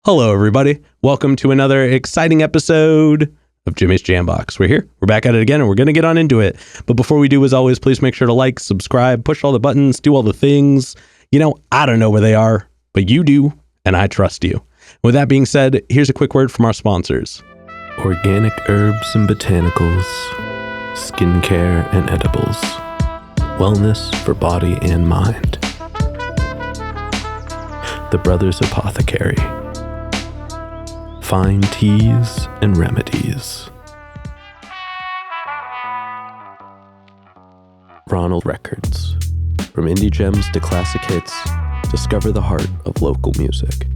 Hello, everybody. Welcome to another exciting episode of Jimmy's Jambox. We're here. We're back at it again, and we're going to get on into it. But before we do, as always, please make sure to like, subscribe, push all the buttons, do all the things. You know, I don't know where they are, but you do, and I trust you. With that being said, here's a quick word from our sponsors. Organic herbs and botanicals, skincare and edibles, wellness for body and mind. The Brothers Apothecary. Fine teas and remedies. Ronald Records. From indie gems to classic hits, discover the heart of local music.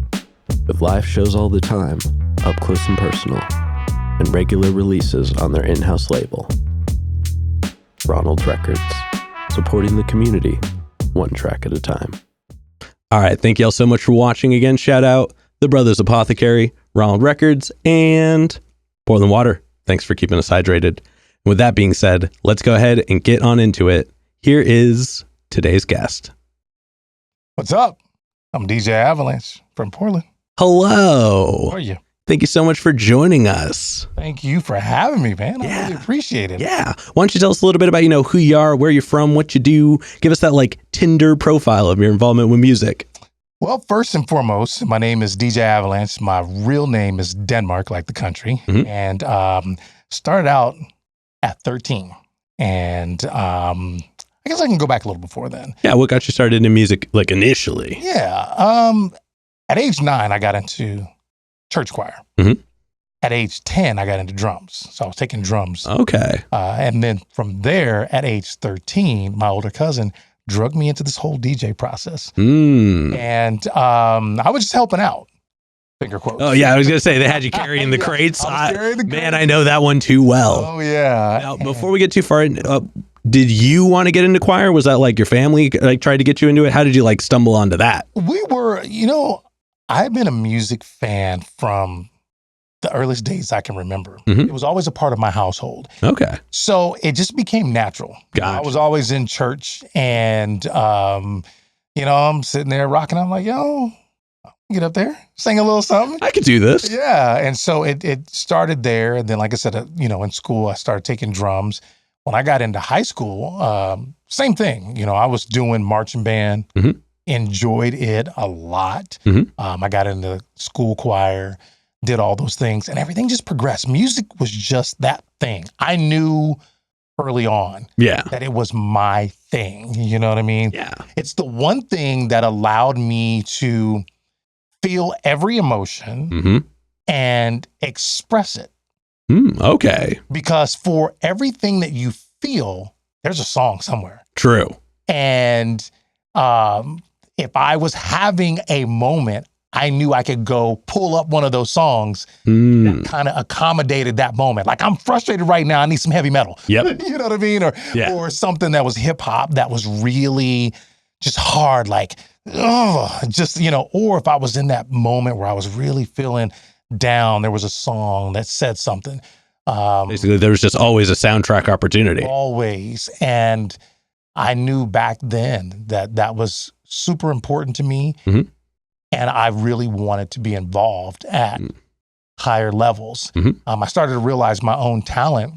With live shows all the time, up close and personal, and regular releases on their in-house label. Ronald Records. Supporting the community, one track at a time. All right. Thank you all so much for watching again. Shout out The Brothers Apothecary, Ronald Records, and Portland Water. Thanks for keeping us hydrated. With that being said, let's go ahead and get on into it. Here is today's guest. What's up? I'm DJ Avelanche from Portland. Hello. How are you? Thank you so much for joining us. Thank you for having me, man. I really appreciate it. Yeah. Why don't you tell us a little bit about, who you are, where you're from, what you do. Give us that Tinder profile of your involvement with music. Well, first and foremost, my name is DJ Avelanche. My real name is Denmark, like the country. Mm-hmm. And started out at 13. And I guess I can go back a little before then. Yeah, what got you started in music, initially? Yeah. At age 9, I got into church choir. Mm-hmm. At age 10, I got into drums. So I was taking drums. Okay. And then from there, at age 13, my older cousin drugged me into this whole DJ process. And I was just helping out. Finger quotes. Oh, yeah. I was going to say, they had you carrying the crates. Carrying the crates. Man, I know that one too well. Oh, yeah. Now, before we get too far, did you want to get into choir? Was that your family tried to get you into it? How did you stumble onto that? We were, I've been a music fan from the earliest days I can remember. Mm-hmm. It was always a part of my household. Okay. So it just became natural. Gotcha. I was always in church and, I'm sitting there rocking. I'm like, get up there, sing a little something. I could do this. Yeah. And so it started there. And then, like I said, in school, I started taking drums. When I got into high school, same thing. I was doing marching band, mm-hmm. enjoyed it a lot. Mm-hmm. I got into school choir, did all those things, and everything just progressed. Music was just that thing. I knew early on that it was my thing. You know what I mean? Yeah. It's the one thing that allowed me to feel every emotion mm-hmm. and express it. Okay. Because for everything that you feel, there's a song somewhere. True. And if I was having a moment, I knew I could go pull up one of those songs that kind of accommodated that moment. Like, I'm frustrated right now. I need some heavy metal. Yep. You know what I mean? Or something that was hip hop that was really just hard, or if I was in that moment where I was really feeling down, there was a song that said something. Basically, there was just always a soundtrack opportunity. Always. And I knew back then that was super important to me. Mm-hmm. And I really wanted to be involved at higher levels. Mm-hmm. I started to realize my own talent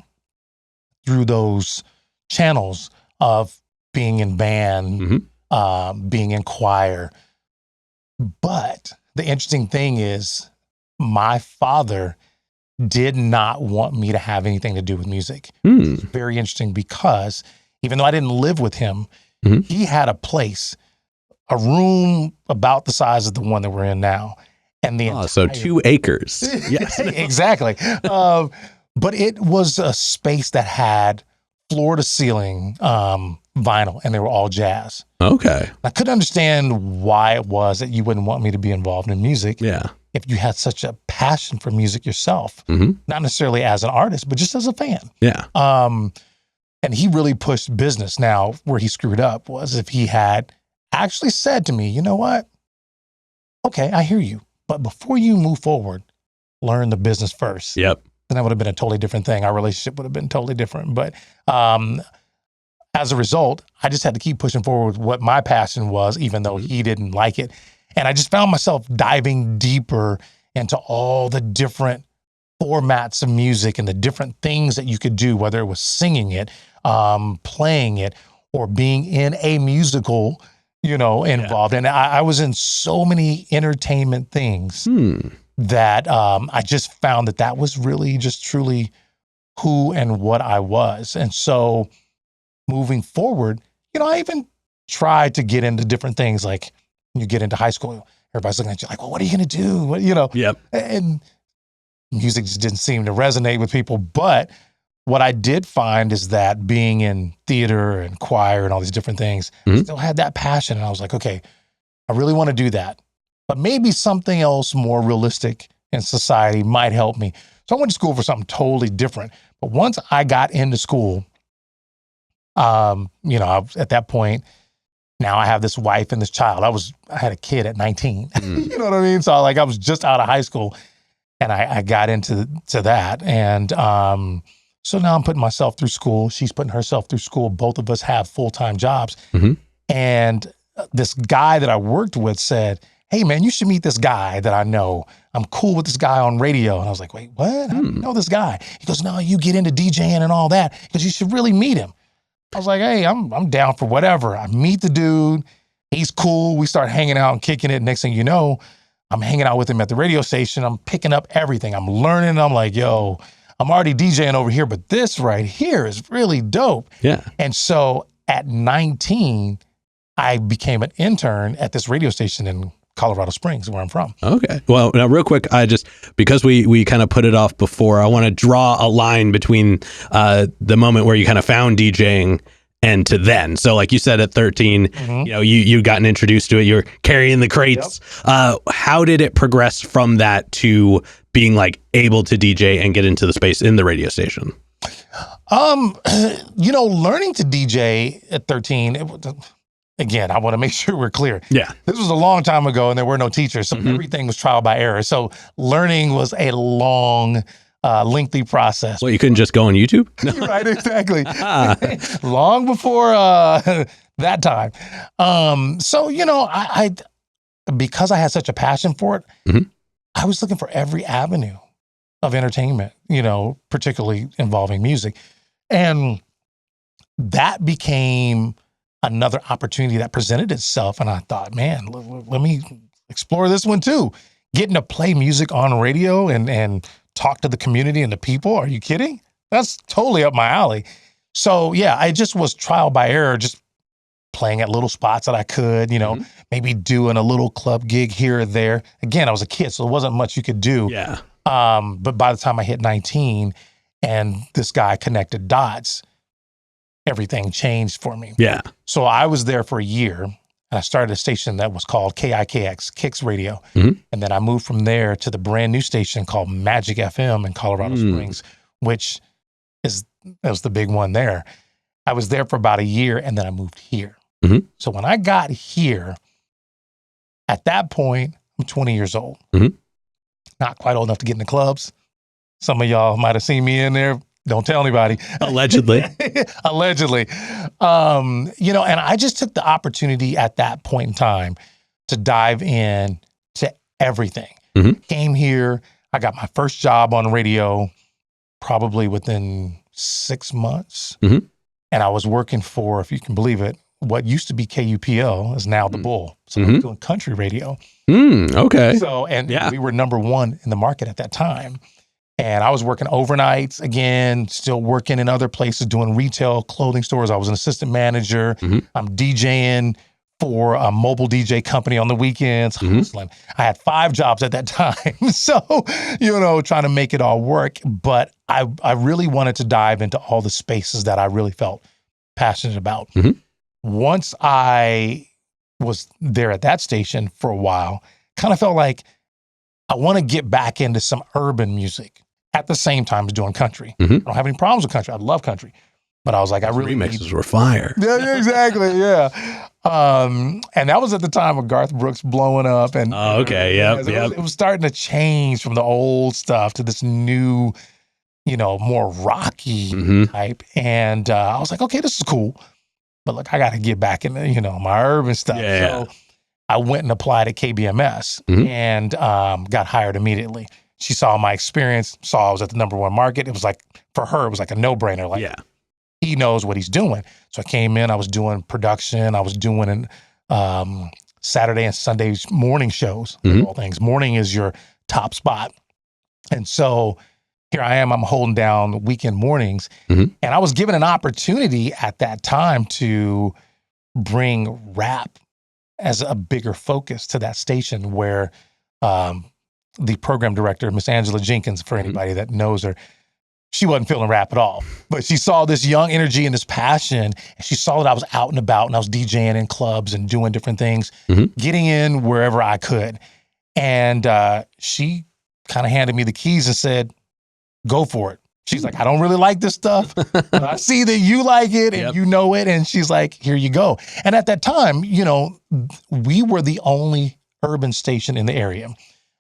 through those channels of being in band, mm-hmm. Being in choir. But the interesting thing is, my father did not want me to have anything to do with music. It's very interesting because even though I didn't live with him, mm-hmm. he had a place, a room about the size of the one that we're in now. And so 2 acres. Yes. Exactly. But it was a space that had floor to ceiling vinyl, and they were all jazz. Okay. I couldn't understand why it was that you wouldn't want me to be involved in music. Yeah. If you had such a passion for music yourself, mm-hmm. not necessarily as an artist, but just as a fan. Yeah. And he really pushed business. Now, where he screwed up was if he had actually said to me, you know what? Okay, I hear you. But before you move forward, learn the business first. Yep. Then that would have been a totally different thing. Our relationship would have been totally different. But as a result, I just had to keep pushing forward with what my passion was, even though he didn't like it. And I just found myself diving deeper into all the different formats of music and the different things that you could do, whether it was singing it, playing it, or being in a musical, involved. And I was in so many entertainment things that I just found that was really just truly who and what I was. And so moving forward, I even tried to get into different things. Like when you get into high school, everybody's looking at you like, well, what are you going to do? Yep. And music just didn't seem to resonate with people. But what I did find is that being in theater and choir and all these different things, I still had that passion. And I was like, okay, I really want to do that. But maybe something else more realistic in society might help me. So I went to school for something totally different. But once I got into school, I was, at that point, now I have this wife and this child. I had a kid at 19. You know what I mean? So I was just out of high school, and I got into that. And so now I'm putting myself through school. She's putting herself through school. Both of us have full-time jobs. And this guy that I worked with said, hey, man, you should meet this guy that I know. I'm cool with this guy on radio. And I was like, wait, what? How do you know this guy? He goes, no, you get into DJing and all that. He goes, you should really meet him. I was like, hey, I'm down for whatever. I meet the dude. He's cool. We start hanging out and kicking it. Next thing you know, I'm hanging out with him at the radio station. I'm picking up everything. I'm learning. I'm like, yo, I'm already DJing over here, but this right here is really dope. Yeah. And so at 19, I became an intern at this radio station in Colorado Springs, where I'm from. Okay. Well, now real quick, because we kind of put it off before, I want to draw a line between the moment where you kind of found DJing and to then. So like you said, at 13, you gotten introduced to it, you're carrying the crates. Yep. How did it progress from that to being like able to DJ and get into the space in the radio station? Learning to DJ at 13, again, I want to make sure we're clear. Yeah. This was a long time ago and there were no teachers. So everything was trial by error. So learning was a long, lengthy process. Well, you couldn't just go on YouTube? No. Right, exactly. Long before that time. I because I had such a passion for it, I was looking for every avenue of entertainment, particularly involving music. And that became another opportunity that presented itself. And I thought, man, let me explore this one too. Getting to play music on radio and talk to the community and the people. Are you kidding? That's totally up my alley. So yeah, I just was trial by error, just playing at little spots that I could, maybe doing a little club gig here or there. Again, I was a kid, so there wasn't much you could do. Yeah. But by the time I hit 19 and this guy connected dots, everything changed for me. Yeah. So I was there for a year, and I started a station that was called KIKX, Kicks Radio. And then I moved from there to the brand new station called Magic FM in Colorado Springs, which was the big one there. I was there for about a year, and then I moved here. So when I got here, at that point, I'm 20 years old. Not quite old enough to get in the clubs. Some of y'all might have seen me in there. Don't tell anybody. Allegedly. Allegedly. And I just took the opportunity at that point in time to dive in to everything. Came here. I got my first job on radio probably within 6 months. And I was working for, if you can believe it, what used to be KUPL is now The Bull. So I was doing country radio. Okay. So, we were number one in the market at that time. And I was working overnights again, still working in other places, doing retail clothing stores. I was an assistant manager. I'm DJing for a mobile DJ company on the weekends. I had 5 jobs at that time. So, trying to make it all work. But I really wanted to dive into all the spaces that I really felt passionate about. Once I was there at that station for a while, kind of felt like I want to get back into some urban music at the same time as doing country. I don't have any problems with country. I love country. But I was like, I really remixes were fire. Yeah, exactly. Yeah. And that was at the time of Garth Brooks blowing up. And it was starting to change from the old stuff to this new, more rocky type. And I was like, okay, this is cool. But look, I got to get back in, my urban stuff. Yeah. So I went and applied at KBMS and got hired immediately. She saw my experience, saw I was at the #1 market. It was like, for her, it was like a no-brainer. Like, he knows what he's doing. So I came in, I was doing production. I was doing Saturday and Sunday morning shows, all things. Morning is your top spot. And so here I am, I'm holding down weekend mornings. And I was given an opportunity at that time to bring rap as a bigger focus to that station, where the program director, Miss Angela Jenkins, for anybody that knows her, she wasn't feeling rap at all. But she saw this young energy and this passion, and she saw that I was out and about, and I was DJing in clubs and doing different things, getting in wherever I could. And she kind of handed me the keys and said, go for it. She's like, I don't really like this stuff, but I see that you like it and you know it. And she's like, here you go. And at that time, you know, we were the only urban station in the area.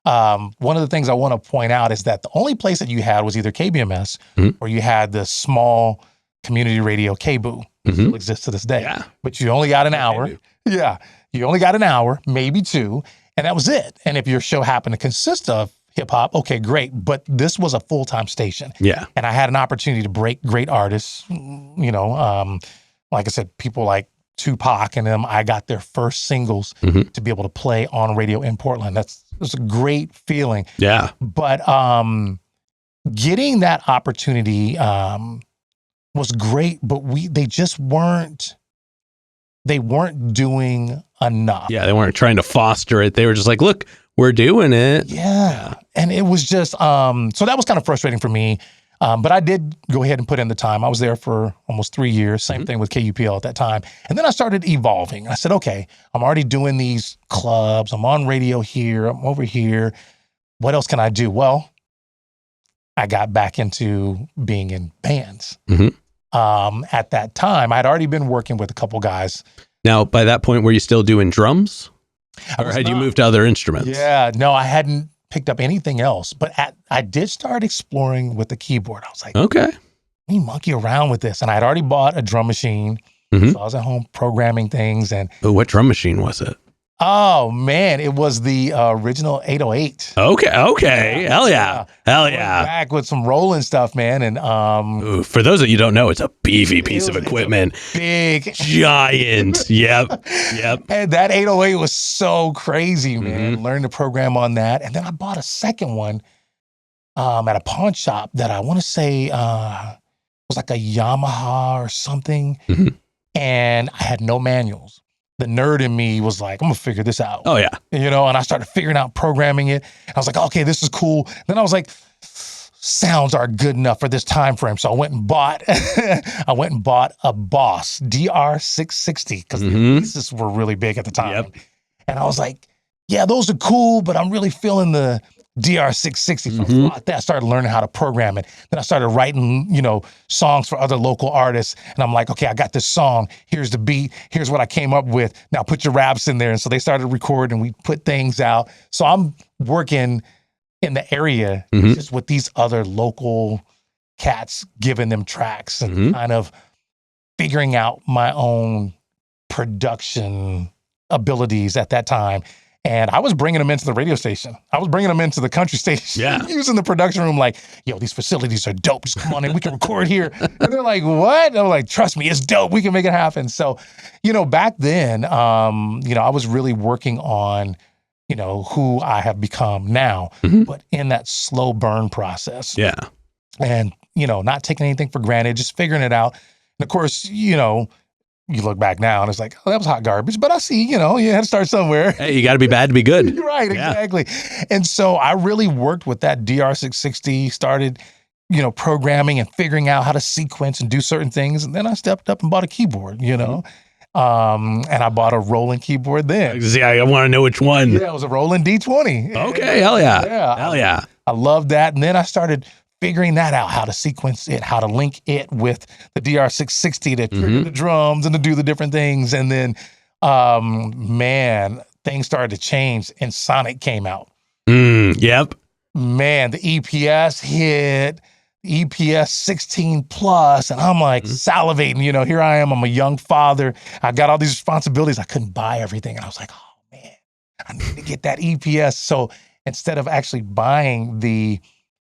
One of the things I want to point out is that the only place that you had was either KBMS or you had the small community radio KBOO, still exists to this day. Yeah. But you only got an hour. Yeah. You only got an hour, maybe 2, and that was it. And if your show happened to consist of hip hop, okay, great. But this was a full-time station. Yeah. And I had an opportunity to break great artists, you know, like I said, people like Tupac and them. I got their first singles to be able to play on radio in Portland. That's a great feeling. Yeah. But getting that opportunity was great, but they just weren't doing enough. Yeah, they weren't trying to foster it. They were just like, look, we're doing it. Yeah. And it was just, so that was kind of frustrating for me. But I did go ahead and put in the time. I was there for almost 3 years. Same thing with KUPL at that time. And then I started evolving. I said, okay, I'm already doing these clubs. I'm on radio here. I'm over here. What else can I do? Well, I got back into being in bands. At that time, I'd already been working with a couple guys. Now, by that point, were you still doing drums? Or had you moved to other instruments? Yeah, no, I hadn't picked up anything else, but I did start exploring with the keyboard. I was like, okay, let me monkey around with this. And I'd already bought a drum machine. So I was at home programming things. And what drum machine was it? Oh man, it was the original 808. Okay. Hell yeah. Back with some rolling stuff, man. And for those of you who don't know, it's a beefy piece of equipment. Big. Giant. Yep. And that 808 was so crazy, man. Learned to program on that. And then I bought a second one at a pawn shop that I want to say was like a Yamaha or something. And I had no manuals. The nerd in me was like, I'm gonna figure this out. Oh yeah. You know, and I started figuring out programming it. And I was like, okay, this is cool. Then I was like, sounds are good enough for this time frame. So I went and bought a Boss DR660 because the pieces were really big at the time. And I was like, yeah, those are cool, but I'm really feeling the DR660. So I bought that. I started learning how to program it. Then I started writing, you know, songs for other local artists. And I'm like, okay, I got this song. Here's the beat. Here's what I came up with. Now put your raps in there. And so they started recording. We put things out. So I'm working in the area just with these other local cats, giving them tracks and kind of figuring out my own production abilities at that time. And I was bringing them into the radio station. I was bringing them into the country station. Yeah. Using the production room like, yo, these facilities are dope. Just come on in. We can record here. And they're like, what? And I'm like, trust me, it's dope. We can make it happen. So, you know, back then, you know, I was really working on, you know, who I have become now, but in that slow burn process. Yeah. And, you know, not taking anything for granted, just figuring it out. And of course, you know, you look back now and it's like, oh, that was hot garbage. But I see, you know, you had to start somewhere. Hey, you got to be bad to be good. Right, exactly. And so I really worked with that DR660, started, you know, programming and figuring out how to sequence and do certain things. And then I stepped up and bought a keyboard, you know. And I bought a Roland keyboard then. See, I want to know which one. Yeah, it was a Roland D20. Okay, hell yeah. Hell yeah. I loved that. And then I started figuring that out, how to sequence it, how to link it with the DR660 to trigger the drums and to do the different things. And then, man, things started to change and Sonic came out. Yep. Man, the EPS hit, EPS 16 plus, and I'm like salivating, you know, here I am, I'm a young father. I got all these responsibilities. I couldn't buy everything. And I was like, oh man, I need to get that EPS. So instead of actually buying the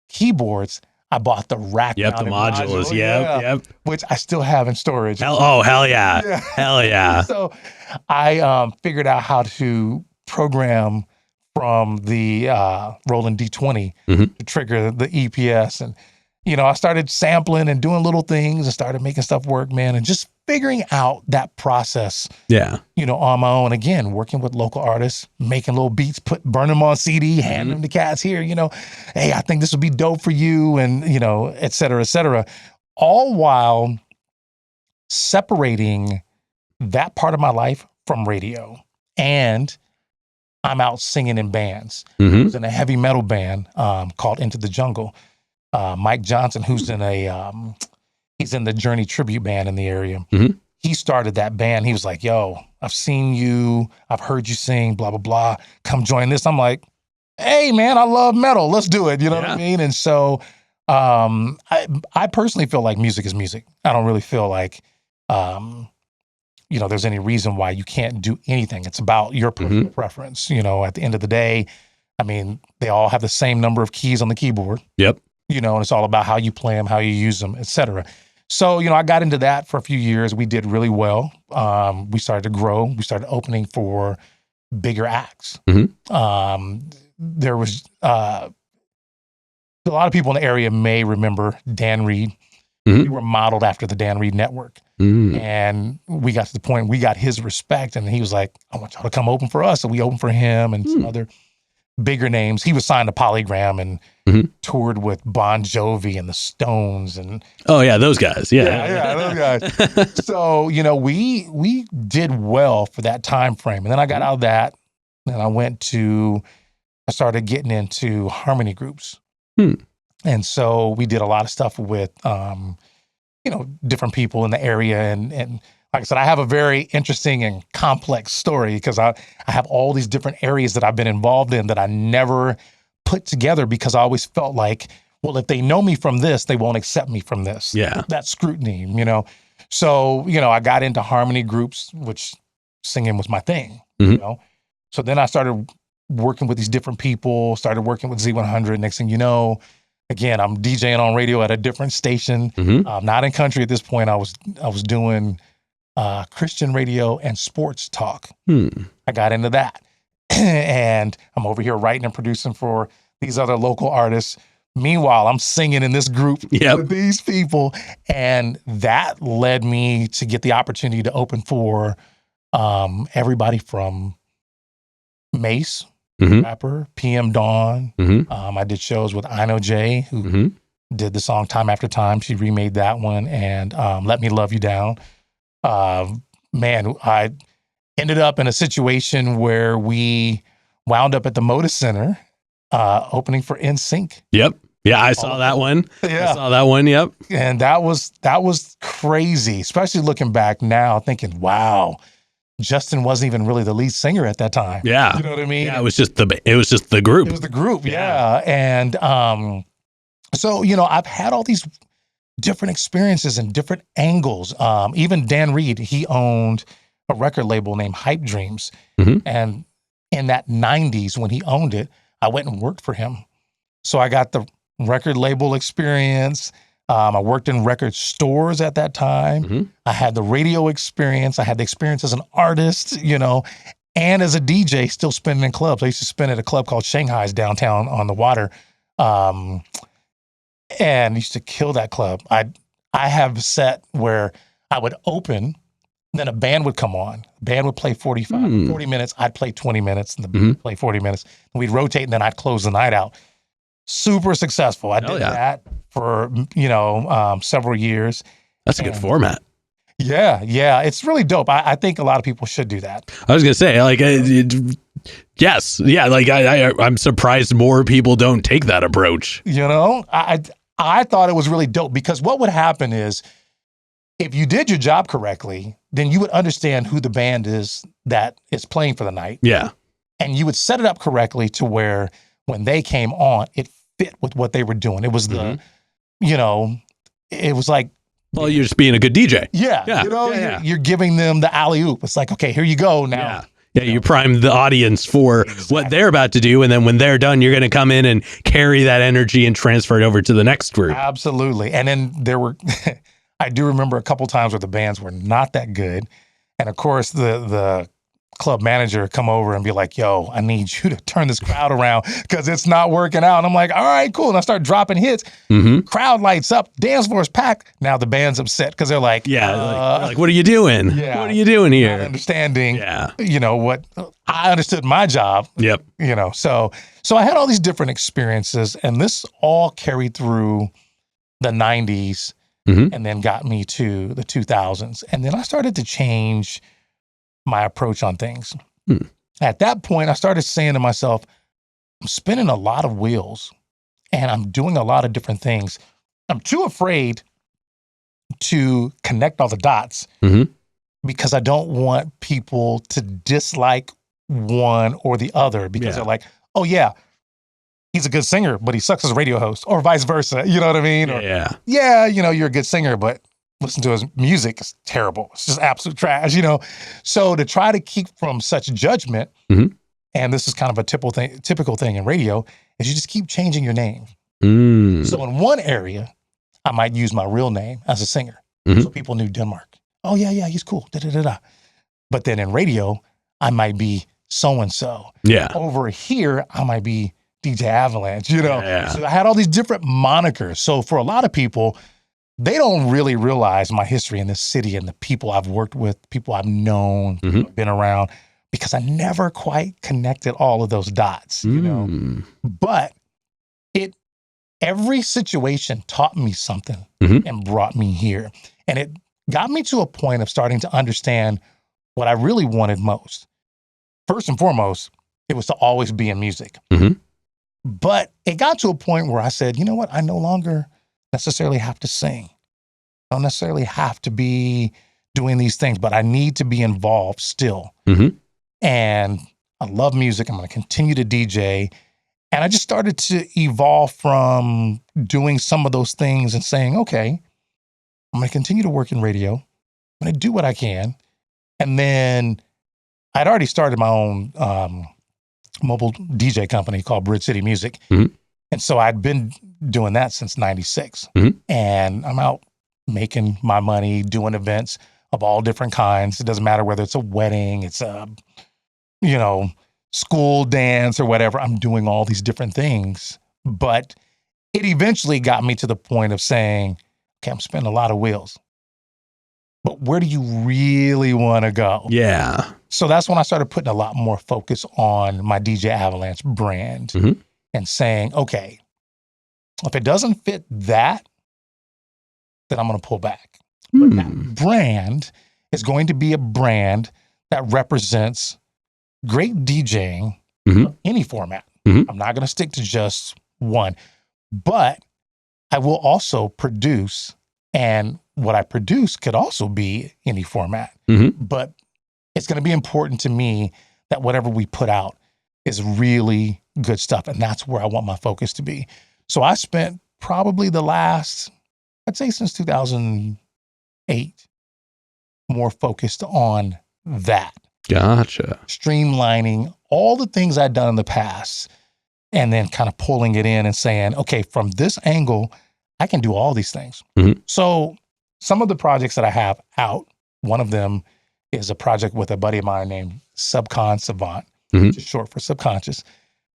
keyboards, I bought the rack. Yep, the modules. Yep. Which I still have in storage. Hell yeah. Hell yeah. So I figured out how to program from the Roland D20 to trigger the EPS. And, I started sampling and doing little things and started making stuff work, man, and just figuring out that process, on my own. Again, working with local artists, making little beats, burn them on CD, hand them to cats here, hey, I think this would be dope for you, and, et cetera, all while separating that part of my life from radio. And I'm out singing in bands. I was in a heavy metal band called Into the Jungle. Mike Johnson, who's he's in the Journey tribute band in the area. He started that band. He was like, yo, I've seen you. I've heard you sing, blah, blah, blah. Come join this. I'm like, hey, man, I love metal. Let's do it. You know what I mean? And so I personally feel like music is music. I don't really feel like, there's any reason why you can't do anything. It's about your personal preference. At the end of the day, I mean, they all have the same number of keys on the keyboard. Yep. And it's all about how you play them, how you use them, et cetera. So, I got into that for a few years. We did really well. We started to grow. We started opening for bigger acts. There was a lot of people in the area may remember Dan Reed. We were modeled after the Dan Reed Network. And we got to the point, we got his respect, and he was like, I want y'all to come open for us. So we opened for him and some other bigger names. He was signed to Polygram and toured with Bon Jovi and the Stones. And those guys. Yeah, those guys. So, we did well for that time frame. And then I got out of that, and I started getting into harmony groups. And so we did a lot of stuff with, different people in the area. And like I said, I have a very interesting and complex story because I have all these different areas that I've been involved in that I never put together because I always felt like, well, if they know me from this, they won't accept me from this. Yeah. That scrutiny, So, I got into harmony groups, which singing was my thing, So then I started working with these different people, started working with Z100. Next thing you know, again, I'm DJing on radio at a different station. Not in country at this point. I was doing Christian radio and sports talk. I got into that. And I'm over here writing and producing for these other local artists. Meanwhile, I'm singing in this group with these people. And that led me to get the opportunity to open for everybody from Mace, rapper, PM Dawn. I did shows with I Know Jay, who did the song Time After Time. She remade that one, and Let Me Love You Down. Man, I ended up in a situation where we wound up at the Moda Center opening for NSYNC. Yep. Yeah, I saw that one. Yeah. I saw that one, yep. And that was crazy, especially looking back now, thinking, wow, Justin wasn't even really the lead singer at that time. Yeah. You know what I mean? Yeah, it was just the group. It was the group, yeah. And so, I've had all these different experiences and different angles. Even Dan Reed, he owned a record label named Hype Dreams. And in that 90s, when he owned it, I went and worked for him. So I got the record label experience. I worked in record stores at that time. I had the radio experience. I had the experience as an artist, and as a DJ, still spinning in clubs. I used to spin at a club called Shanghai's downtown on the water. And used to kill that club. I have a set where I would open, then a band would come on. The band would play 40 minutes. I'd play 20 minutes, and the band would play 40 minutes. And we'd rotate, and then I'd close the night out. Super successful. I did that for, several years. That's a good format. Yeah. It's really dope. I think a lot of people should do that. I was going to say, yes. Yeah. I'm surprised more people don't take that approach. I thought it was really dope because what would happen is if you did your job correctly, then you would understand who the band is that is playing for the night. Yeah. And you would set it up correctly to where when they came on, it fit with what they were doing. It was it was like, well, you're just being a good DJ. Yeah. You're giving them the alley-oop. It's like, okay, here you go now. Yeah, you prime the audience for what they're about to do. And then when they're done, you're going to come in and carry that energy and transfer it over to the next group. Absolutely. And then there were, I do remember a couple times where the bands were not that good. And of course, the club manager come over and be like, yo, I need you to turn this crowd around because it's not working out. And I'm like, all right, cool. And I start dropping hits. Crowd lights up, dance floor is packed. Now the band's upset because they're like, like, what are you doing? Yeah, what are you doing here? Not understanding, what I understood my job. Yep. So I had all these different experiences, and this all carried through the 90s and then got me to the 2000s. And then I started to change my approach on things. At that point, I started saying to myself, I'm spinning a lot of wheels and I'm doing a lot of different things. I'm too afraid to connect all the dots because I don't want people to dislike one or the other because they're like, oh yeah, he's a good singer, but he sucks as a radio host, or vice versa. You know what I mean? You're a good singer, but listen to his music, it's terrible. It's just absolute trash, So to try to keep from such judgment, and this is kind of a typical thing in radio, is you just keep changing your name. So in one area, I might use my real name as a singer. So people knew Denmark. Oh yeah, he's cool. Da-da-da-da. But then in radio, I might be so-and-so. Yeah. Over here, I might be DJ Avelanche, So I had all these different monikers. So for a lot of people, they don't really realize my history in this city and the people I've worked with, people I've known, been around, because I never quite connected all of those dots, But every situation taught me something and brought me here. And it got me to a point of starting to understand what I really wanted most. First and foremost, it was to always be in music. But it got to a point where I said, you know what? I no longer necessarily have to sing. I don't necessarily have to be doing these things, but I need to be involved still. And I love music. I'm going to continue to DJ. And I just started to evolve from doing some of those things and saying, okay, I'm going to continue to work in radio. I'm going to do what I can. And then I'd already started my own mobile DJ company called Bridge City Music. And so I'd been doing that since 96. And I'm out making my money, doing events of all different kinds. It doesn't matter whether it's a wedding, it's a, school dance or whatever. I'm doing all these different things. But it eventually got me to the point of saying, okay, I'm spinning a lot of wheels. But where do you really want to go? Yeah. So that's when I started putting a lot more focus on my DJ Avelanche brand and saying, okay, if it doesn't fit that, then I'm going to pull back. But that brand is going to be a brand that represents great DJing of any format. I'm not going to stick to just one, but I will also produce, and what I produce could also be any format. But it's going to be important to me that whatever we put out is really good stuff. And that's where I want my focus to be. So I spent probably the last, I'd say since 2008, more focused on that. Gotcha. Streamlining all the things I'd done in the past and then kind of pulling it in and saying, okay, from this angle, I can do all these things. So some of the projects that I have out, one of them is a project with a buddy of mine named Subcon Savant, which is short for subconscious.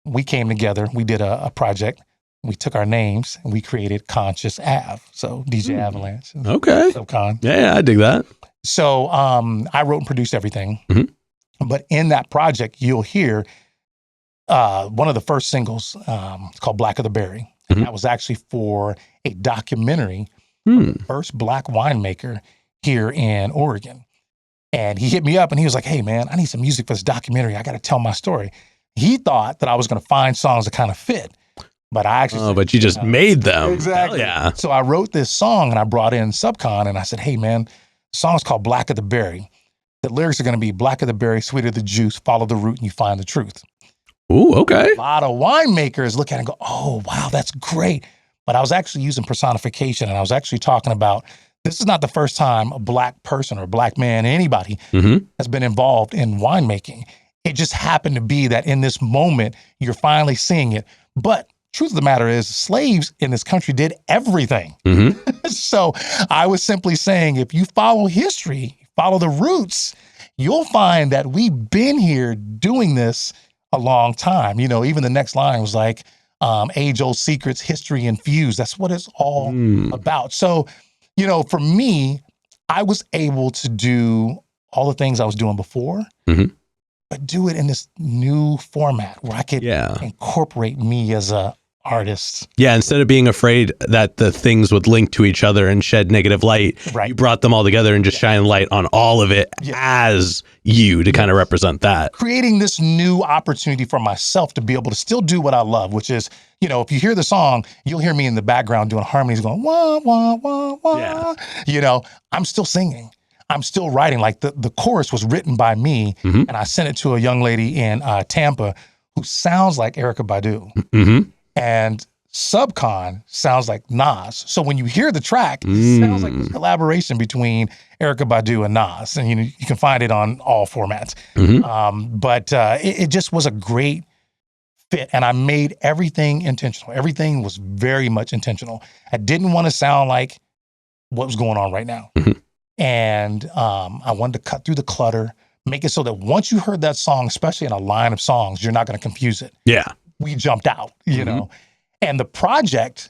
We came together, we did a project, we took our names and we created Conscious Ave. So DJ Avelanche. Okay. Subcon. Yeah, I dig that. So I wrote and produced everything. But in that project, you'll hear one of the first singles, it's called Black of the Berry. And that was actually for a documentary of the first Black winemaker here in Oregon. And he hit me up and he was like, hey man, I need some music for this documentary. I got to tell my story. He thought that I was going to find songs that kind of fit. But I actually said, but you just made them. Exactly. Hell yeah. So I wrote this song and I brought in Subcon and I said, hey man, the song's called Black of the Berry. The lyrics are going to be black of the berry, sweeter the juice, follow the root and you find the truth. Ooh, okay. A lot of winemakers look at it and go, oh, wow, that's great. But I was actually using personification and I was actually talking about, this is not the first time a Black person or a Black man, anybody has been involved in winemaking. it just happened to be that in this moment, you're finally seeing it. But truth of the matter is, slaves in this country did everything. So I was simply saying, if you follow history, follow the roots, you'll find that we've been here doing this a long time. You know, even the next line was like, age-old secrets, history infused. That's what it's all about. So, you know, for me, I was able to do all the things I was doing before, but do it in this new format where I could incorporate me as a artist. Yeah, instead of being afraid that the things would link to each other and shed negative light, you brought them all together and just shine light on all of it as you to kind of represent that. Creating this new opportunity for myself to be able to still do what I love, which is, you know, if you hear the song, you'll hear me in the background doing harmonies going, wah, wah, wah, wah. Yeah. You know, I'm still singing. I'm still writing. Like the chorus was written by me, and I sent it to a young lady in Tampa who sounds like Erykah Badu. And Subcon sounds like Nas. So when you hear the track, it sounds like a collaboration between Erykah Badu and Nas. And you can find it on all formats. But it just was a great fit. And I made everything intentional. Everything was very much intentional. I didn't want to sound like what was going on right now. And I wanted to cut through the clutter, make it so that once you heard that song, especially in a line of songs, you're not going to confuse it. Yeah. We jumped out, you know, and the project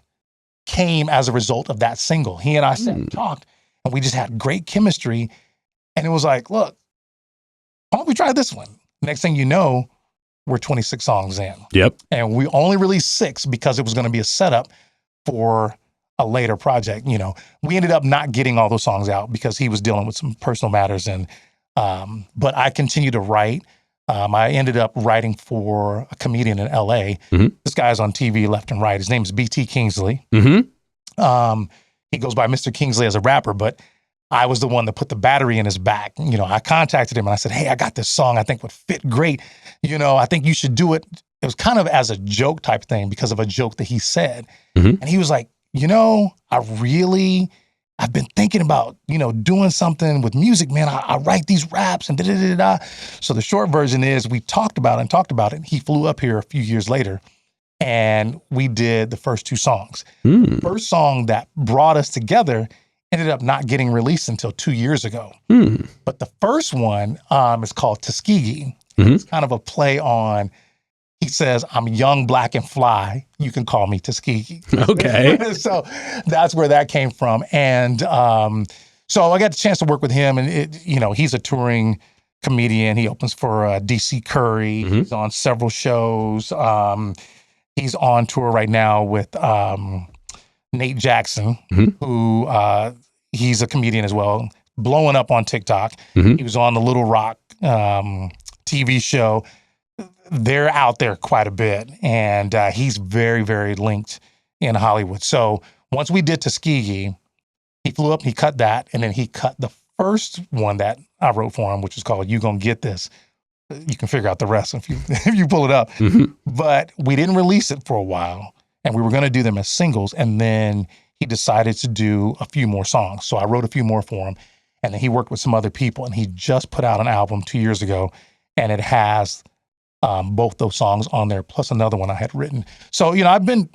came as a result of that single. He and I sat and talked, and we just had great chemistry. And it was like, look, why don't we try this one? Next thing you know, we're 26 songs in. Yep. And we only released 6 because it was going to be a setup for a later project. You know, we ended up not getting all those songs out because he was dealing with some personal matters. And, but I continued to write. I ended up writing for a comedian in LA. This guy's on TV left and right. His name is BT Kingsley. He goes by Mr. Kingsley as a rapper, but I was the one that put the battery in his back. You know, I contacted him and I said, hey, I got this song I think would fit great. You know, I think you should do it. It was kind of as a joke type thing because of a joke that he said. And he was like, you know, I've been thinking about, you know, doing something with music, man. I write these raps and da-da-da-da. So the short version is we talked about it. And he flew up here a few years later and we did the first 2 songs. The first song that brought us together ended up not getting released until 2 years ago. But the first one is called Tuskegee. It's kind of a play on, he says, I'm young, black, and fly. You can call me Tuskegee. Okay. So that's where that came from. And so I got the chance to work with him. And, you know, he's a touring comedian. He opens for DC Curry. He's on several shows. He's on tour right now with Nate Jackson, who he's a comedian as well, blowing up on TikTok. He was on the Little Rock TV show. They're out there quite a bit, and he's very, very linked in Hollywood. So once we did Tuskegee, he flew up, he cut that, and then he cut the first one that I wrote for him, which is called You Gonna Get This. You can figure out the rest if you pull it up. But we didn't release it for a while, and we were going to do them as singles, and then he decided to do a few more songs. So I wrote a few more for him, and then he worked with some other people, and he just put out an album 2 years ago, and it has both those songs on there, plus another one I had written. So, you know, I've been...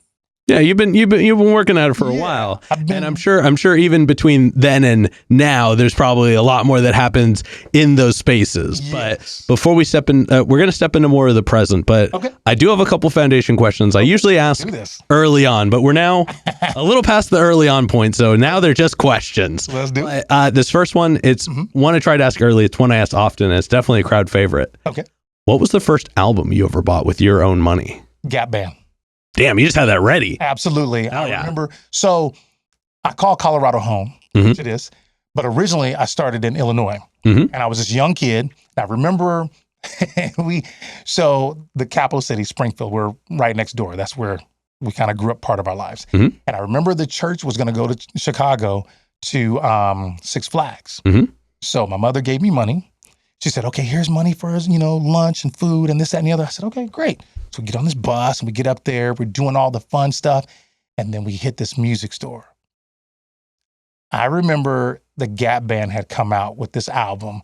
Yeah, you've been working at it for a while. And I'm sure even between then and now, there's probably a lot more that happens in those spaces. Yes. But before we step in, we're going to step into more of the present. But I do have a couple foundation questions. I usually ask early on, but we're now a little past the early on point. So now they're just questions. Let's do it. This first one, it's one I tried to ask early. It's one I ask often. And it's definitely a crowd favorite. Okay. What was the first album you ever bought with your own money? Gap Band. Damn, you just had that ready. Absolutely. I remember. So I call Colorado home, which it is. But originally I started in Illinois. And I was this young kid. I remember so the capital city, Springfield, we're right next door. That's where we kind of grew up part of our lives. And I remember the church was going to go to Chicago to Six Flags. So my mother gave me money. She said, okay, here's money for, you know, lunch and food and this, that, and the other. I said, okay, great. So we get on this bus and we get up there. We're doing all the fun stuff. And then we hit this music store. I remember the Gap Band had come out with this album.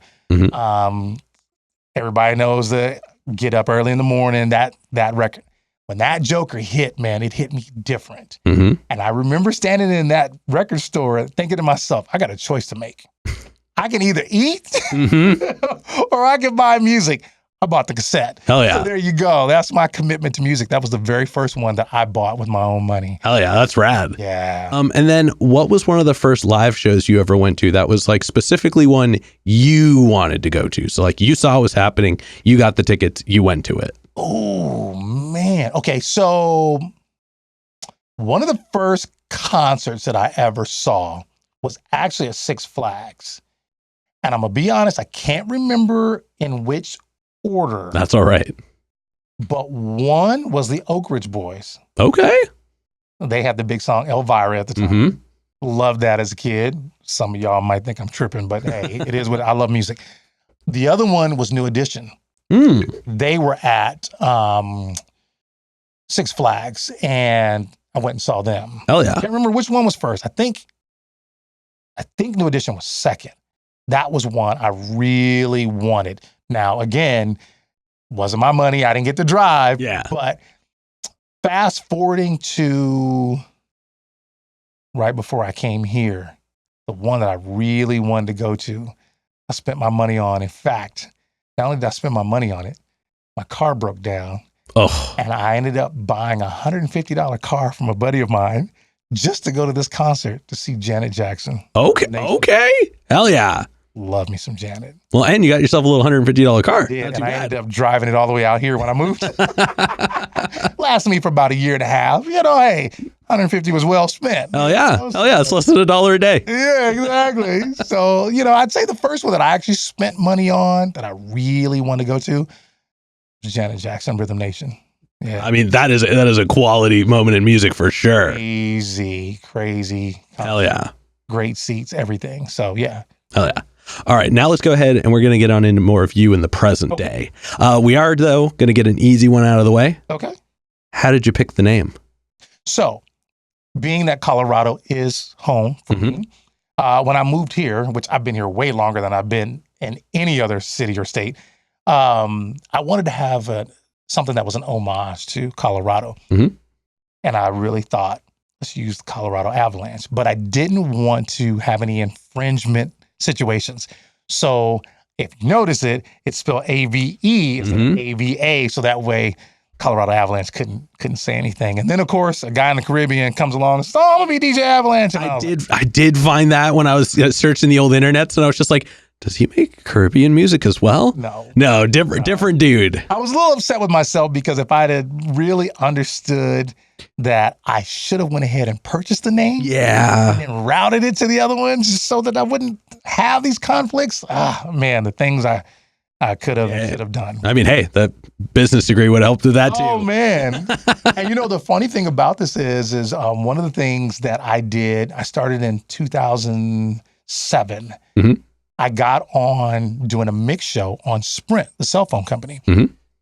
Everybody knows the Get Up Early in the Morning, that record. When that Joker hit, man, it hit me different. Mm-hmm. And I remember standing in that record store thinking to myself, I got a choice to make. I can either eat or I can buy music. I bought the cassette. Hell yeah. So there you go. That's my commitment to music. That was the very first one that I bought with my own money. Hell yeah, that's rad. Yeah. And then what was one of the first live shows you ever went to that was like specifically one you wanted to go to? So like you saw what was happening, you got the tickets, you went to it. Oh, man. Okay, so one of the first concerts that I ever saw was actually at Six Flags. And I'm going to be honest, I can't remember in which order. That's all right. But one was the Oak Ridge Boys. Okay. They had the big song Elvira at the time. Mm-hmm. Loved that as a kid. Some of y'all might think I'm tripping, but hey, it is what I love music. The other one was New Edition. They were at Six Flags, and I went and saw them. Hell yeah. I can't remember which one was first. I think New Edition was second. That was one I really wanted. Now, again, wasn't my money. I didn't get to drive. Yeah. But fast forwarding to right before I came here, the one that I really wanted to go to, I spent my money on. In fact, not only did I spend my money on it, my car broke down. Oh. And I ended up buying a $150 car from a buddy of mine just to go to this concert to see Janet Jackson. Okay. Hell yeah. Love me some Janet. Well, and you got yourself a little $150 car. I did, Not too and I bad. ended up driving it all the way out here when I moved. Lasted me for about a year and a half. You know, hey, 150 was well spent. Hell yeah. Hell yeah. It's less than $1 a day. Yeah, exactly. So, you know, I'd say the first one that I actually spent money on that I really wanted to go to was Janet Jackson, Rhythm Nation. Yeah. I mean, that is a quality moment in music for sure. Crazy. Hell yeah. Great seats, everything. So, yeah. Hell yeah. All right, now let's go ahead and we're going to get on into more of you in the present day. We are, though, going to get an easy one out of the way. Okay. How did you pick the name? So, being that Colorado is home for me, when I moved here, which I've been here way longer than I've been in any other city or state, I wanted to have something that was an homage to Colorado. And I really thought, let's use the Colorado Avalanche. But I didn't want to have any infringement situations. So if you notice it's spelled A-V-E instead of A-V-A. So that way Colorado Avalanche couldn't say anything. And then of course a guy in the Caribbean comes along and says, oh, I'm gonna be DJ Avelanche. And I did find that when I was searching the old internets, and I was just like, does he make Caribbean music as well? No, different dude. I was a little upset with myself because if I'd had really understood that I should have went ahead and purchased the name, and then routed it to the other ones so that I wouldn't have these conflicts. Man, the things I could have done. I mean, hey, the business degree would have helped with that too. Oh man! And you know the funny thing about this is one of the things that I did. I started in 2007. I got on doing a mix show on Sprint, the cell phone company.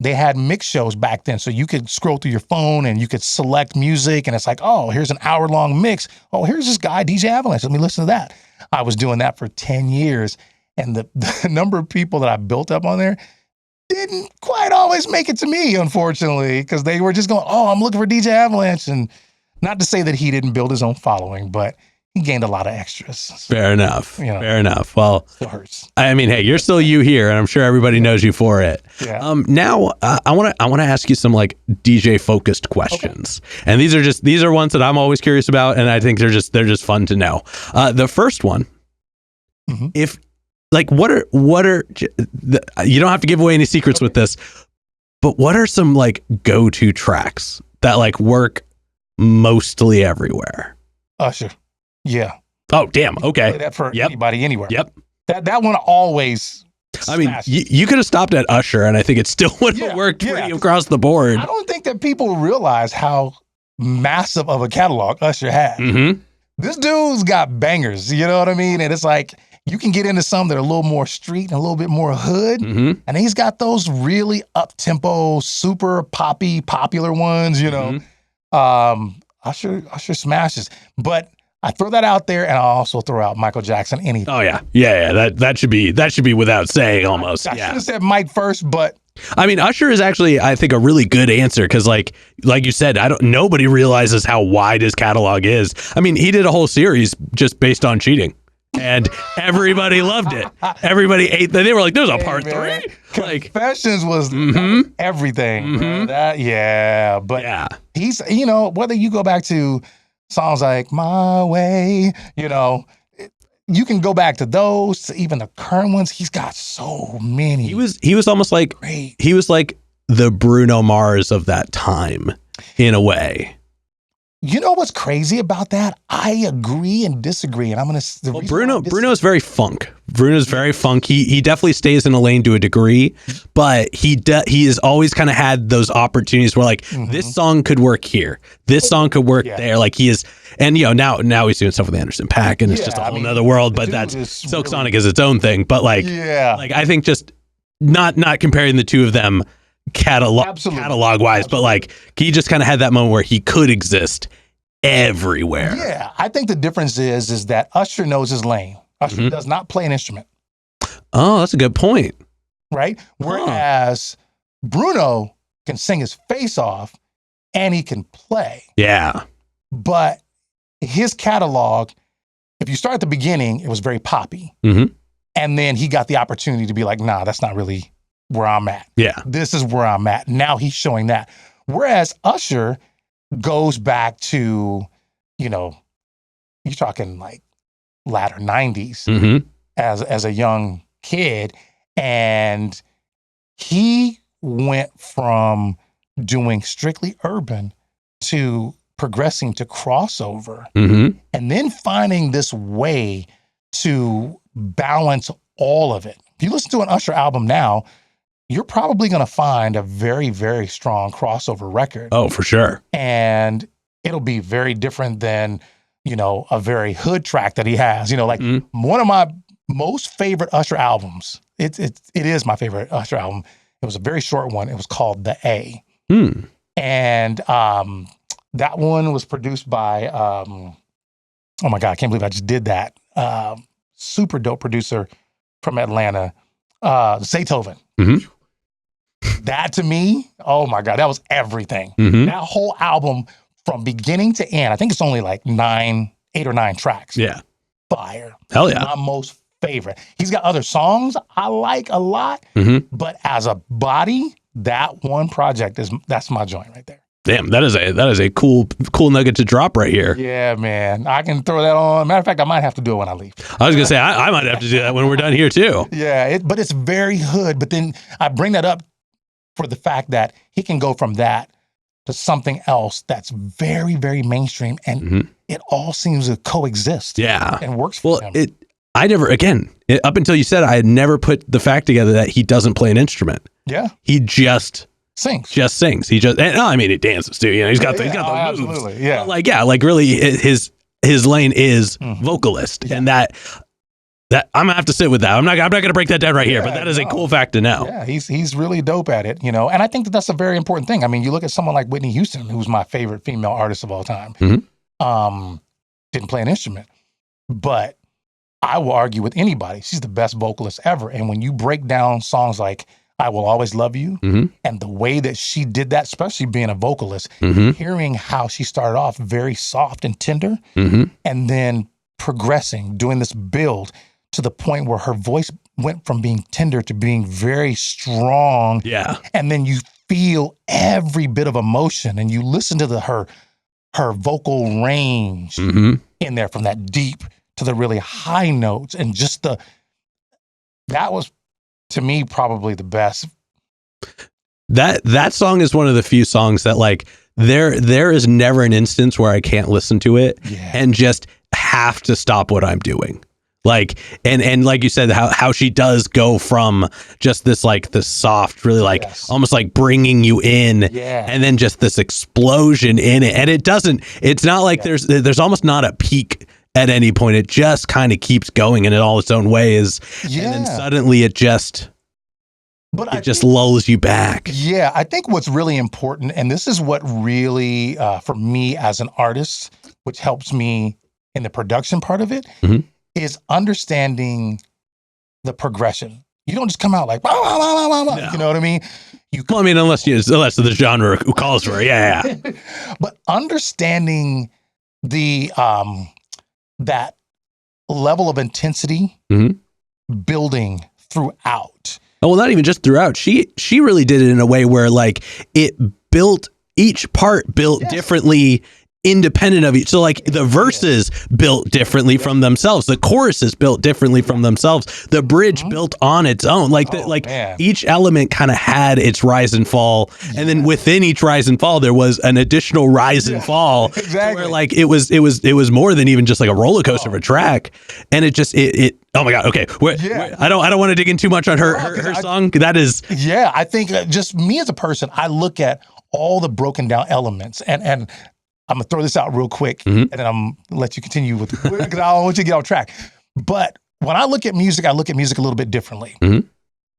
They had mix shows back then. So you could scroll through your phone and you could select music and it's like, oh, here's an hour-long mix. Oh, here's this guy, DJ Avelanche. Let me listen to that. I was doing that for 10 years. And the number of people that I built up on there didn't quite always make it to me, unfortunately, because they were just going, oh, I'm looking for DJ Avelanche. And not to say that he didn't build his own following, but he gained a lot of extras. Fair enough. You know, fair enough. Well, it hurts. I mean, hey, you're still you here, and I'm sure everybody knows you for it. Yeah. Now, I want to ask you some like DJ focused questions, and these are ones that I'm always curious about, and I think they're just fun to know. The first one, if like what are you don't have to give away any secrets with this, but what are some like go-to tracks that like work mostly everywhere? Usher. Yeah. Oh, damn. Okay. Play that for anybody, anywhere. Yep. That one always. I mean, you could have stopped at Usher, and I think it still would have worked pretty across the board. I don't think that people realize how massive of a catalog Usher has. This dude's got bangers. You know what I mean? And it's like you can get into some that are a little more street and a little bit more hood, and he's got those really up tempo, super poppy, popular ones. You know, Usher smashes, but I throw that out there, and I also throw out Michael Jackson. Anything. Oh yeah. That should be without saying almost. I should have said Mike first, but I mean, Usher is actually, I think, a really good answer because, like you said, nobody realizes how wide his catalog is. I mean, he did a whole series just based on cheating, and everybody loved it. Everybody ate that. They were like, "There's a part 3." Like Confessions was everything. Bro. But he's, whether you go back to songs like My Way, you can go back to those, to even the current ones. He's got so many. He was almost like he was like the Bruno Mars of that time, in a way. You know what's crazy about that? I agree and disagree, and I'm gonna. Bruno's very funk. Bruno's very funk. He definitely stays in a lane to a degree, but he has always kind of had those opportunities where like this song could work here, this song could work there. Like he is, and now he's doing stuff with Anderson .Paak, and it's just a whole nother world. But that's Silk Sonic is its own thing. But like I think just not comparing the two of them catalog wise, but like he just kind of had that moment where he could exist everywhere. Yeah, I think the difference is that Usher knows his lane. Usher does not play an instrument. Oh, that's a good point. Right? Whereas Bruno can sing his face off and he can play. Yeah. But his catalog, if you start at the beginning, it was very poppy. And then he got the opportunity to be like, nah, that's not really where I'm at. Yeah. This is where I'm at. Now he's showing that. Whereas Usher goes back to, you're talking like latter 90s as a young kid. And he went from doing strictly urban to progressing to crossover and then finding this way to balance all of it. If you listen to an Usher album now, you're probably going to find a very, very strong crossover record. Oh, for sure. And it'll be very different than, a very hood track that he has. One of my most favorite Usher albums, it is my favorite Usher album. It was a very short one. It was called The A. And that one was produced by, oh my God, I can't believe I just did that. Super dope producer from Atlanta, Zaytoven. That to me, oh my God, that was everything. That whole album from beginning to end, I think it's only like 8 or 9 tracks. Yeah. Fire. Hell yeah. My most favorite. He's got other songs I like a lot, but as a body, that one project that's my joint right there. Damn, that is a cool nugget to drop right here. Yeah, man. I can throw that on. Matter of fact, I might have to do it when I leave. I was going to say, I might have to do that when we're done here too. Yeah, but it's very hood. But then I bring that up for the fact that he can go from that to something else that's very, very mainstream. And it all seems to coexist. Yeah. And works for him. Up until you said, I had never put the fact together that he doesn't play an instrument. Yeah. He just sings. He he dances too. He's got the moves. Absolutely. Yeah. But really his lane is vocalist, and that I'm gonna have to sit with that. I'm not gonna break that down right here, but that is a cool fact to know. Yeah, he's really dope at it, and I think that's a very important thing. I mean, you look at someone like Whitney Houston, who's my favorite female artist of all time. Didn't play an instrument, but I will argue with anybody, she's the best vocalist ever. And when you break down songs like I Will Always Love You, and the way that she did that, especially being a vocalist, hearing how she started off very soft and tender, and then progressing, doing this build to the point where her voice went from being tender to being very strong. Yeah. And then you feel every bit of emotion, and you listen to her vocal range in there, from that deep to the really high notes, and just that was, to me, probably the best. That song is one of the few songs that like there is never an instance where I can't listen to it and just have to stop what I'm doing. Like, and like you said, how she does go from just this soft, really almost like bringing you in, and then just this explosion in it. And it's not like there's almost not a peak at any point. It just kind of keeps going in all its own ways. Yeah. And then suddenly it just lulls you back. Yeah. I think what's really important, and this is what really, for me as an artist, which helps me in the production part of it is understanding the progression. You don't just come out like, blah, blah, blah, blah, blah. No. You know what I mean? Unless the genre calls for it. Yeah. But understanding the that level of intensity building throughout. Oh, well, not even just throughout. She really did it in a way where like each part built differently, independent of each. So like the verses built differently from themselves, the choruses built differently from themselves, the bridge built on its own. Like each element kind of had its rise and fall, and then within each rise and fall there was an additional rise and fall. Exactly. Where like it was more than even just like a roller coaster of a track, and it. Oh my God. Okay. I don't want to dig in too much on her song. That is. Yeah, I think just me as a person, I look at all the broken down elements, and I'm gonna throw this out real quick, and then I'm gonna let you continue with because I don't want you to get off track. But when I look at music a little bit differently.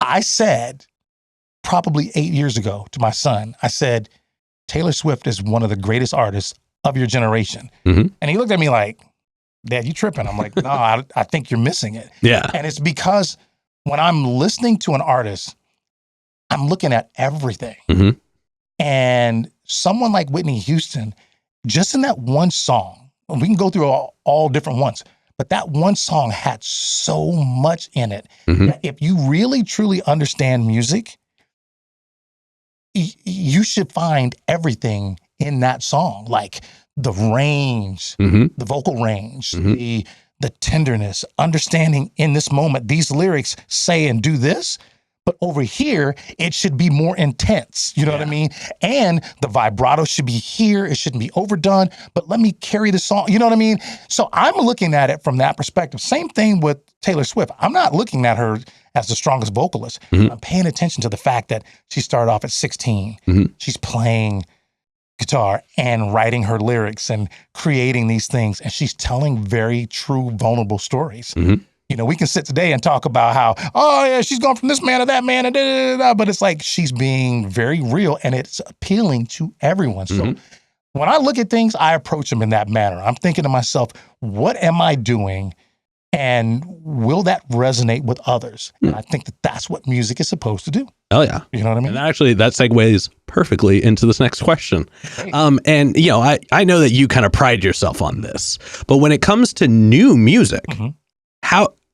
I said probably 8 years ago to my son, I said, Taylor Swift is one of the greatest artists of your generation. And he looked at me like, Dad, you tripping? I'm like, no, I think you're missing it. Yeah. And it's because when I'm listening to an artist, I'm looking at everything. And someone like Whitney Houston, just in that one song, we can go through all different ones, but that one song had so much in it that if you really, truly understand music, you should find everything in that song. Like the range, the vocal range, the tenderness, understanding in this moment, these lyrics say and do this, but over here, it should be more intense. You know what I mean? And the vibrato should be here. It shouldn't be overdone, but let me carry the song. You know what I mean? So I'm looking at it from that perspective. Same thing with Taylor Swift. I'm not looking at her as the strongest vocalist. I'm paying attention to the fact that she started off at 16. She's playing guitar and writing her lyrics and creating these things. And she's telling very true, vulnerable stories. You know, we can sit today and talk about how, oh yeah, she's going from this man to that man, and da-da-da-da, but it's like she's being very real and it's appealing to everyone. So when I look at things, I approach them in that manner. I'm thinking to myself, what am I doing? And will that resonate with others? And I think that that's what music is supposed to do. Oh yeah. You know what I mean? And actually that segues perfectly into this next question. And you know, I know that you kind of pride yourself on this, but when it comes to new music,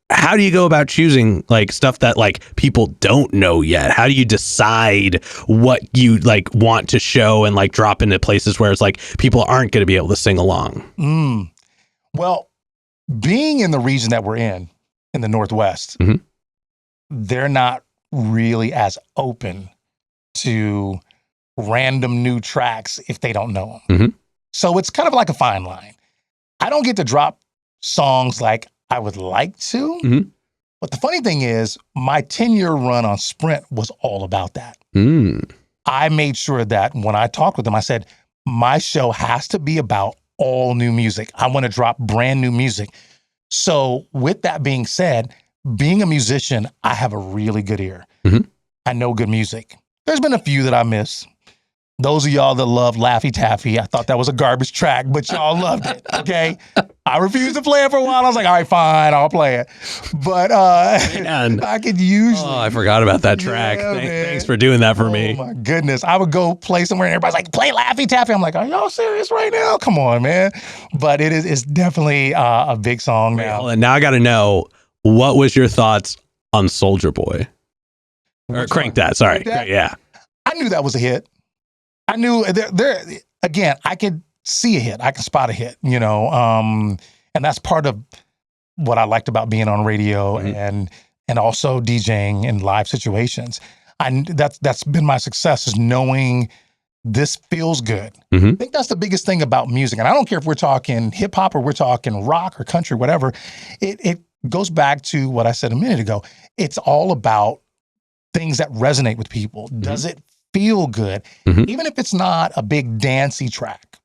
how do you go about choosing like stuff that like people don't know yet? How do you decide what you like want to show and like drop into places where it's like people aren't going to be able to sing along? Well, being in the region that we're in the Northwest, they're not really as open to random new tracks if they don't know them. So it's kind of like a fine line. I don't get to drop songs like I would like to, but the funny thing is my 10-year run on Sprint was all about that. I made sure that when I talked with them, I said, my show has to be about all new music. I want to drop brand new music. So with that being said, being a musician, I have a really good ear. I know good music. There's been a few that I miss. Those of y'all that love Laffy Taffy, I thought that was a garbage track, but y'all loved it, okay? I refused to play it for a while. I was like, all right, fine, I'll play it. But I could usually... Oh, I forgot about that track. Thanks for doing that for me. Oh, my goodness. I would go play somewhere and everybody's like, play Laffy Taffy. I'm like, are y'all serious right now? Come on, man. But it's definitely a big song now. And now I got to know, what was your thoughts on Soulja Boy? Or Crank That, sorry. Yeah. I knew that was a hit. I knew there again, I could see a hit. I could spot a hit, you know. And that's part of what I liked about being on radio and also DJing in live situations. That's been my success, is knowing this feels good. I think that's the biggest thing about music. And I don't care if we're talking hip hop or we're talking rock or country, whatever. It goes back to what I said a minute ago. It's all about things that resonate with people. Does it feel good? Even if it's not a big dancey track,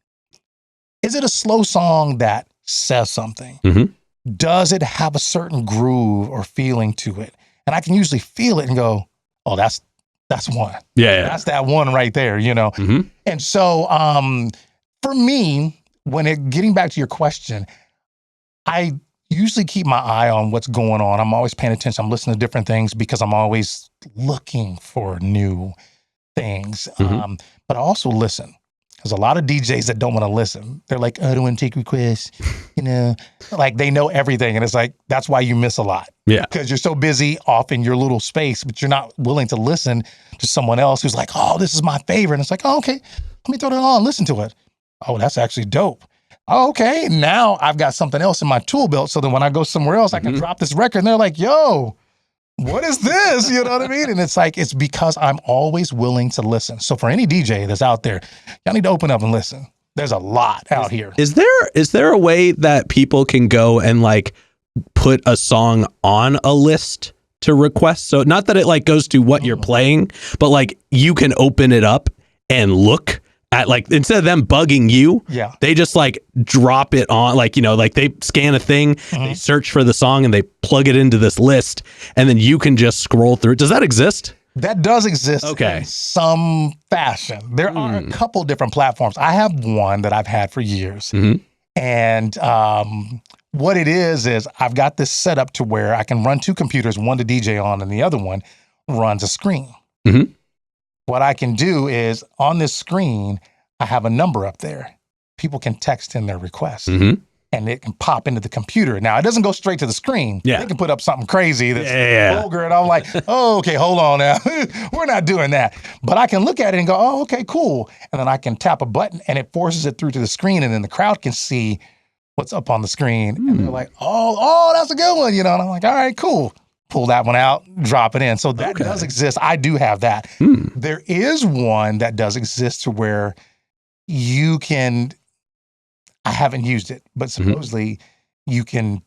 is it a slow song that says something? Does it have a certain groove or feeling to it? And I can usually feel it and go, oh, that's one. Yeah. That's that one right there, you know? And so for me, getting back to your question, I usually keep my eye on what's going on. I'm always paying attention. I'm listening to different things because I'm always looking for new things. But I also listen. There's a lot of DJs that don't want to listen. They're like, oh, I don't want to take requests. Like they know everything. And it's like, that's why you miss a lot. Yeah. Because you're so busy off in your little space, but you're not willing to listen to someone else who's like, oh, this is my favorite. And it's like, oh, okay, let me throw that on and listen to it. Oh, that's actually dope. Oh, okay, now I've got something else in my tool belt. So then when I go somewhere else, I can drop this record and they're like, yo, what is this? You know what I mean? And it's like, it's because I'm always willing to listen. So for any DJ that's out there, y'all need to open up and listen. There's a lot out here. Is there a way that people can go and like put a song on a list to request? So not that it like goes to what you're playing, but like you can open it up and look at, like, instead of them bugging you, they just like drop it on, like, like they scan a thing, they search for the song and they plug it into this list and then you can just scroll through it. Does that exist? That does exist in some fashion. There are a couple different platforms. I have one that I've had for years. And what it is I've got this set up to where I can run two computers, one to DJ on and the other one runs a screen. What I can do is on this screen, I have a number up there. People can text in their requests and it can pop into the computer. Now, it doesn't go straight to the screen. They can put up something crazy that's vulgar. And I'm like, oh, okay, hold on now. We're not doing that. But I can look at it and go, oh, okay, cool. And then I can tap a button and it forces it through to the screen. And then the crowd can see what's up on the screen. And they're like, oh, that's a good one. And I'm like, all right, cool. Pull that one out, drop it in. So that does exist. I do have that. There is one that does exist to where you can, I haven't used it, but supposedly you can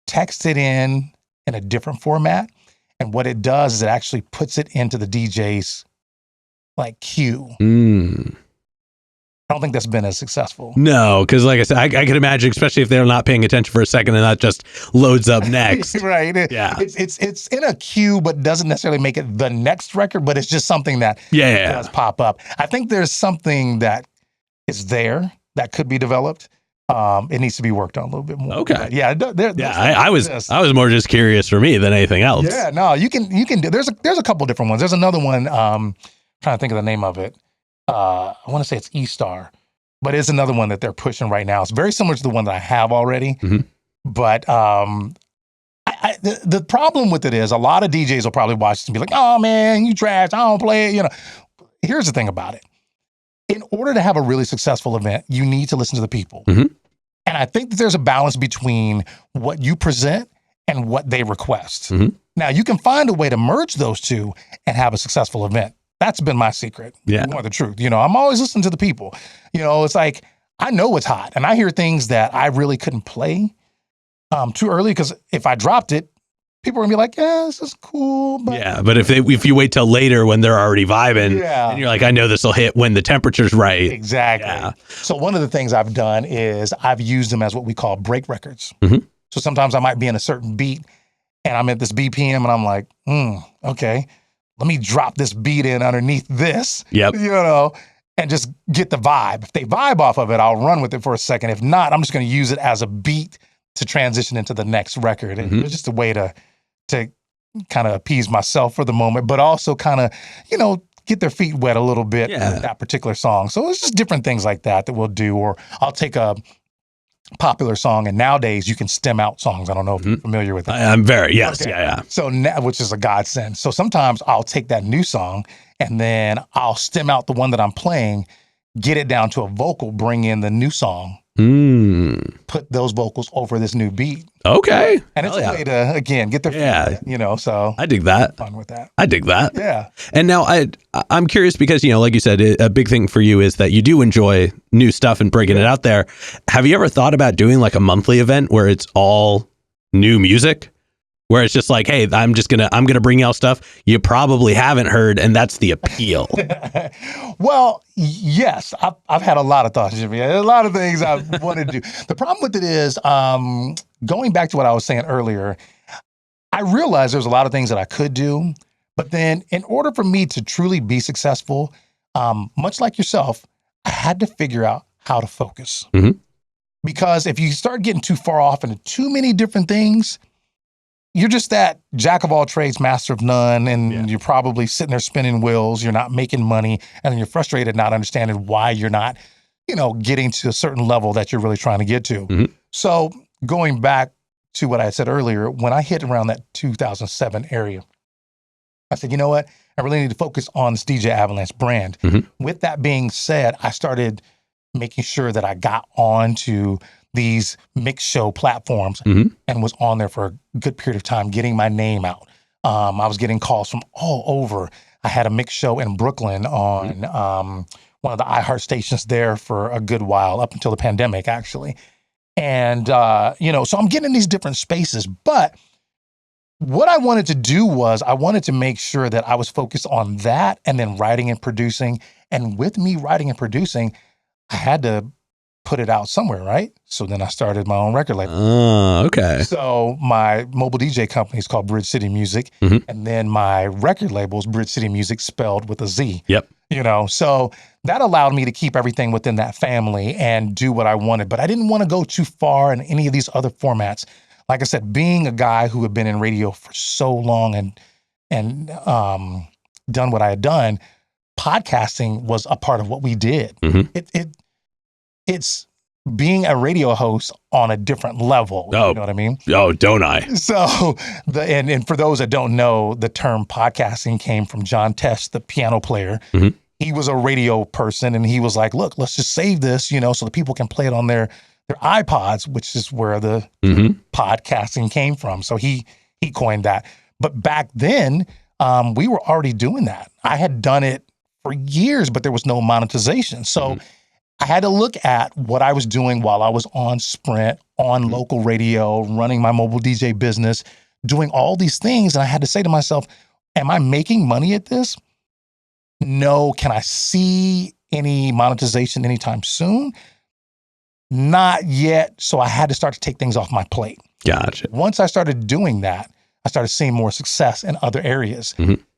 text it in a different format. And what it does is it actually puts it into the DJ's like queue. I don't think that's been as successful. No, because like I said, I can imagine, especially if they're not paying attention for a second and that just loads up next. Right. Yeah. It's in a queue, but doesn't necessarily make it the next record, but it's just something that does pop up. I think there's something that is there that could be developed. It needs to be worked on a little bit more. Okay. But yeah. I was more just curious for me than anything else. Yeah. No, you can do. There's a couple different ones. There's another one. Trying to think of the name of it. I want to say it's E-Star, but it's another one that they're pushing right now. It's very similar to the one that I have already. But the problem with it is a lot of DJs will probably watch this and be like, oh man, you trash, I don't play it. Here's the thing about it. In order to have a really successful event, you need to listen to the people. And I think that there's a balance between what you present and what they request. Now, you can find a way to merge those two and have a successful event. That's been my secret. Yeah. More the truth. I'm always listening to the people. It's like, I know what's hot and I hear things that I really couldn't play too early because if I dropped it, people are gonna be like, yeah, this is cool. But but if you wait till later when they're already vibing and you're like, I know this will hit when the temperature's right. Exactly. Yeah. So one of the things I've done is I've used them as what we call break records. So sometimes I might be in a certain beat and I'm at this BPM and I'm like, okay. Let me drop this beat in underneath this, and just get the vibe. If they vibe off of it, I'll run with it for a second. If not, I'm just going to use it as a beat to transition into the next record. And it's just a way to kind of appease myself for the moment, but also kind of, get their feet wet a little bit with that particular song. So it's just different things like that we'll do. Or I'll take a popular song, and nowadays you can stem out songs. I don't know if you're familiar with it. I'm very, yes. Okay. So now, which is a godsend. So sometimes I'll take that new song and then I'll stem out the one that I'm playing, get it down to a vocal, bring in the new song, put those vocals over this new beat. Okay. And it's a way to, again, get their feet, so. I dig that. Fun with that. I dig that. Yeah. And now I'm curious because, like you said, a big thing for you is that you do enjoy new stuff and bringing it out there. Have you ever thought about doing like a monthly event where it's all new music? Where it's just like, hey, I'm gonna bring y'all stuff you probably haven't heard, and that's the appeal. Well, yes, I've had a lot of thoughts, Jimmy. A lot of things I wanted to do. The problem with it is, going back to what I was saying earlier, I realized there's a lot of things that I could do, but then in order for me to truly be successful, much like yourself, I had to figure out how to focus. Because if you start getting too far off into too many different things, you're just that jack of all trades, master of none, and you're probably sitting there spinning wheels. You're not making money, and then you're frustrated, not understanding why you're not, getting to a certain level that you're really trying to get to. Mm-hmm. So going back to what I said earlier, when I hit around that 2007 area, I said, you know what? I really need to focus on this DJ Avelanche brand. Mm-hmm. With that being said, I started making sure that I got onto these mix show platforms and was on there for a good period of time, getting my name out. I was getting calls from all over. I had a mix show in Brooklyn on one of the iHeart stations there for a good while, up until the pandemic, actually. And, so I'm getting in these different spaces. But what I wanted to do was I wanted to make sure that I was focused on that and then writing and producing. And with me writing and producing, I had to put it out somewhere, right? So then I started my own record label. Oh, okay. So my mobile DJ company is called Bridge City Music. And then my record label is Bridge City Music, spelled with a Z. Yep. So that allowed me to keep everything within that family and do what I wanted. But I didn't want to go too far in any of these other formats. Like I said, being a guy who had been in radio for so long and done what I had done, podcasting was a part of what we did. It's being a radio host on a different level. Oh. You know what I mean? Oh, don't I? So and for those that don't know, the term podcasting came from John Tesh, the piano player. He was a radio person, and he was like, look, let's just save this, so the people can play it on their iPods, which is where the podcasting came from. So he coined that. But back then, we were already doing that. I had done it for years, but there was no monetization. So I had to look at what I was doing while I was on Sprint, on local radio, running my mobile DJ business, doing all these things. And I had to say to myself, am I making money at this? No. Can I see any monetization anytime soon? Not yet. So I had to start to take things off my plate. Gotcha. Once I started doing that, I started seeing more success in other areas.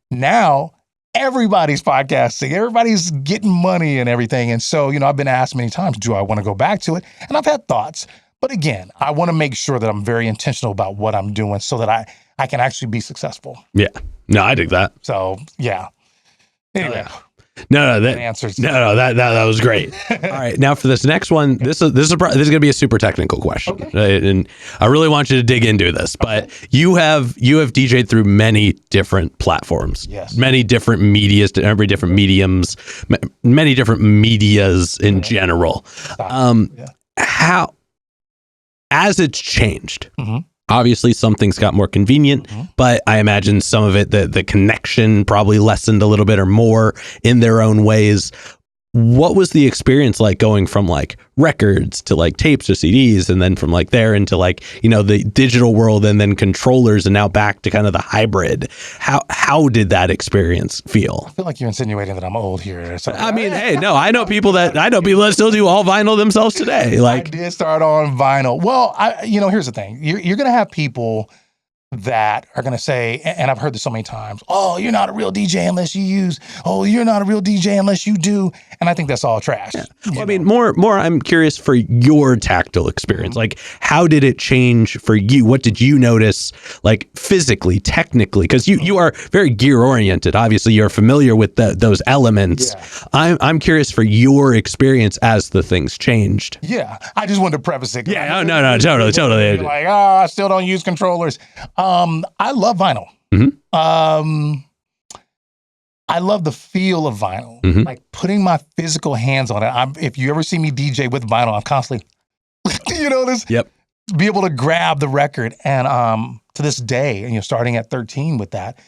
Now, everybody's podcasting. Everybody's getting money and everything. And so, I've been asked many times, do I want to go back to it? And I've had thoughts. But again, I want to make sure that I'm very intentional about what I'm doing so that I can actually be successful. Yeah. No, I dig that. So, yeah. Anyway. That was great. All right, now for this next one, this is going to be a super technical question, right? And I really want you to dig into this. But you have DJ'd through many different platforms, many different medias, every different mediums, many different medias in general. How, as it's changed. Obviously, some things got more convenient, but I imagine some of it, the connection probably lessened a little bit or more in their own ways. What was the experience like going from like records to like tapes or CDs, and then from like there into like, the digital world, and then controllers, and now back to kind of the hybrid? How did that experience feel? I feel like you're insinuating that I'm old here. So. I mean, hey, no, I know people that still do all vinyl themselves today. Like, I did start on vinyl. Well, here's the thing. You're going to have people that are going to say, and I've heard this so many times, oh, you're not a real DJ unless you use, oh, you're not a real DJ unless you do. And I think that's all trash. Yeah. Well, I mean, more, I'm curious for your tactile experience. Like, how did it change for you? What did you notice, like physically, technically? Because you are very gear oriented. Obviously, you're familiar with those elements. Yeah. I'm curious for your experience as the things changed. Yeah. I just wanted to preface it. Yeah. No, totally. Like, I still don't use controllers. I love vinyl. I love the feel of vinyl, like putting my physical hands on it. If you ever see me DJ with vinyl, I'm constantly, be able to grab the record. And to this day, and starting at 13 with that,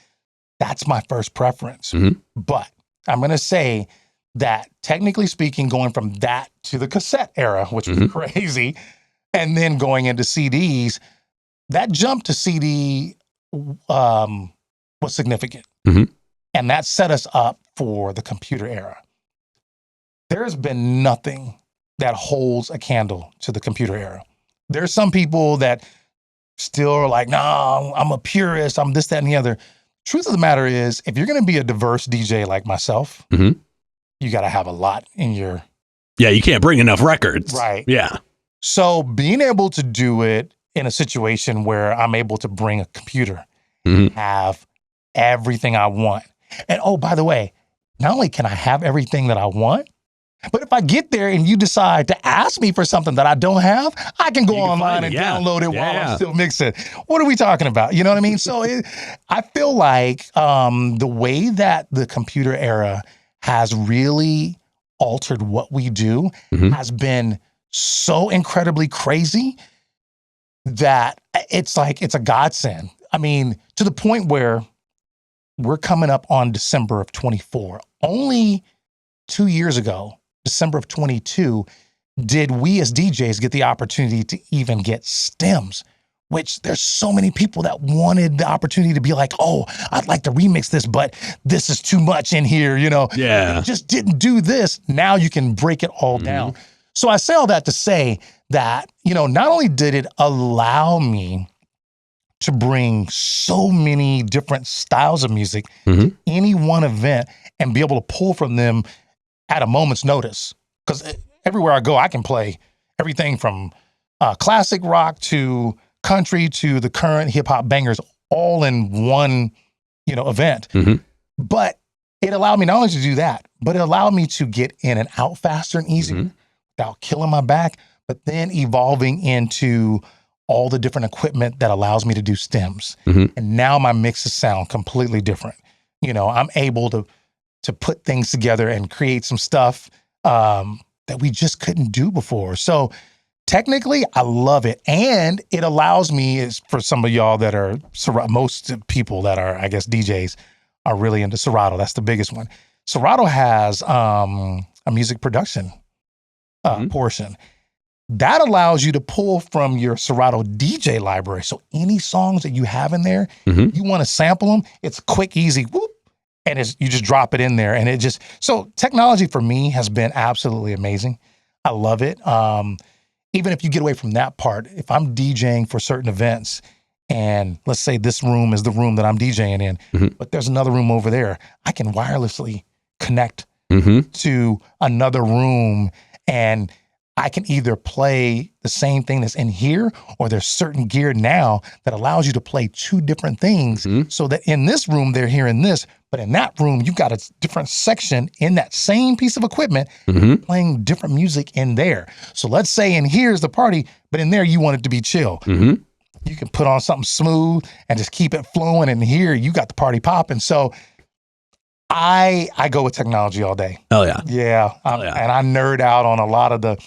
that's my first preference. But I'm going to say that technically speaking, going from that to the cassette era, which was crazy, and then going into CDs, that jump to CD was significant. And that set us up for the computer era. There's been nothing that holds a candle to the computer era. There's some people that still are like, no, I'm a purist, I'm this, that, and the other. Truth of the matter is, if you're going to be a diverse DJ like myself, you got to have a lot in your... Yeah, you can't bring enough records. Right. Yeah. So being able to do it in a situation where I'm able to bring a computer, have everything I want. And oh, by the way, not only can I have everything that I want, but if I get there and you decide to ask me for something that I don't have, I can go online and download it while I'm still mixing. What are we talking about? You know what I mean? So I feel like the way that the computer era has really altered what we do has been so incredibly crazy that it's like, it's a godsend. I mean, to the point where we're coming up on December of 24. Only 2 years ago, December of 22, did we as DJs get the opportunity to even get stems, which there's so many people that wanted the opportunity to be like, oh, I'd like to remix this, but this is too much in here, you know? Yeah. It just didn't do this. Now you can break it all down. So I say all that to say that, you know, not only did it allow me to bring so many different styles of music to any one event and be able to pull from them at a moment's notice. Because everywhere I go, I can play everything from classic rock to country to the current hip hop bangers all in one, you know, event. But it allowed me not only to do that, but it allowed me to get in and out faster and easier without killing my back, but then evolving into all the different equipment that allows me to do stems. And now my mixes sound completely different. You know, I'm able to put things together and create some stuff that we just couldn't do before. So technically, I love it. And it allows me, is for some of y'all that are, most people that are, I guess, DJs are really into Serato. That's the biggest one. Serato has a music production portion. That allows you to pull from your Serato DJ library. So any songs that you have in there, you want to sample them, it's quick, easy, whoop, and you just drop it in there. And it just, so technology for me has been absolutely amazing. I love it. Even if you get away from that part, if I'm DJing for certain events and let's say this room is the room that I'm DJing in, but there's another room over there, I can wirelessly connect to another room and I can either play the same thing that's in here, or there's certain gear now that allows you to play two different things so that in this room, they're hearing this, but in that room, you've got a different section in that same piece of equipment playing different music in there. So let's say in here's the party, but in there, you want it to be chill. You can put on something smooth and just keep it flowing, and here you got the party popping. So I go with technology all day. Oh yeah. Yeah. And I nerd out on a lot of the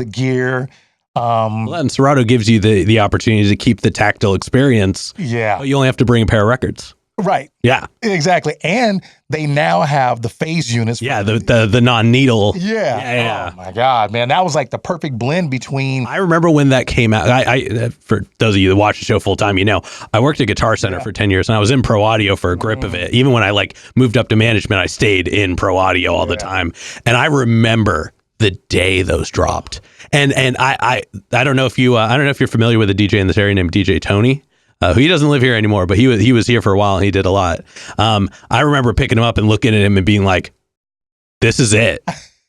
gear. Well, and Serato gives you the opportunity to keep the tactile experience. Yeah. But you only have to bring a pair of records. Right. Yeah. Exactly. And they now have the phase units. Yeah, the non-needle. Yeah. Oh my God, man. That was like the perfect blend between. I remember when that came out. I for those of you that watch the show full time, you know, I worked at Guitar Center for 10 years and I was in Pro Audio for a grip of it. Even when I like moved up to management, I stayed in Pro Audio all the time. And I remember the day those dropped. And I don't know if you I don't know if you're familiar with a DJ in this area named DJ Tony. He doesn't live here anymore, but he was here for a while and he did a lot. I remember picking him up and looking at him and being like, this is it.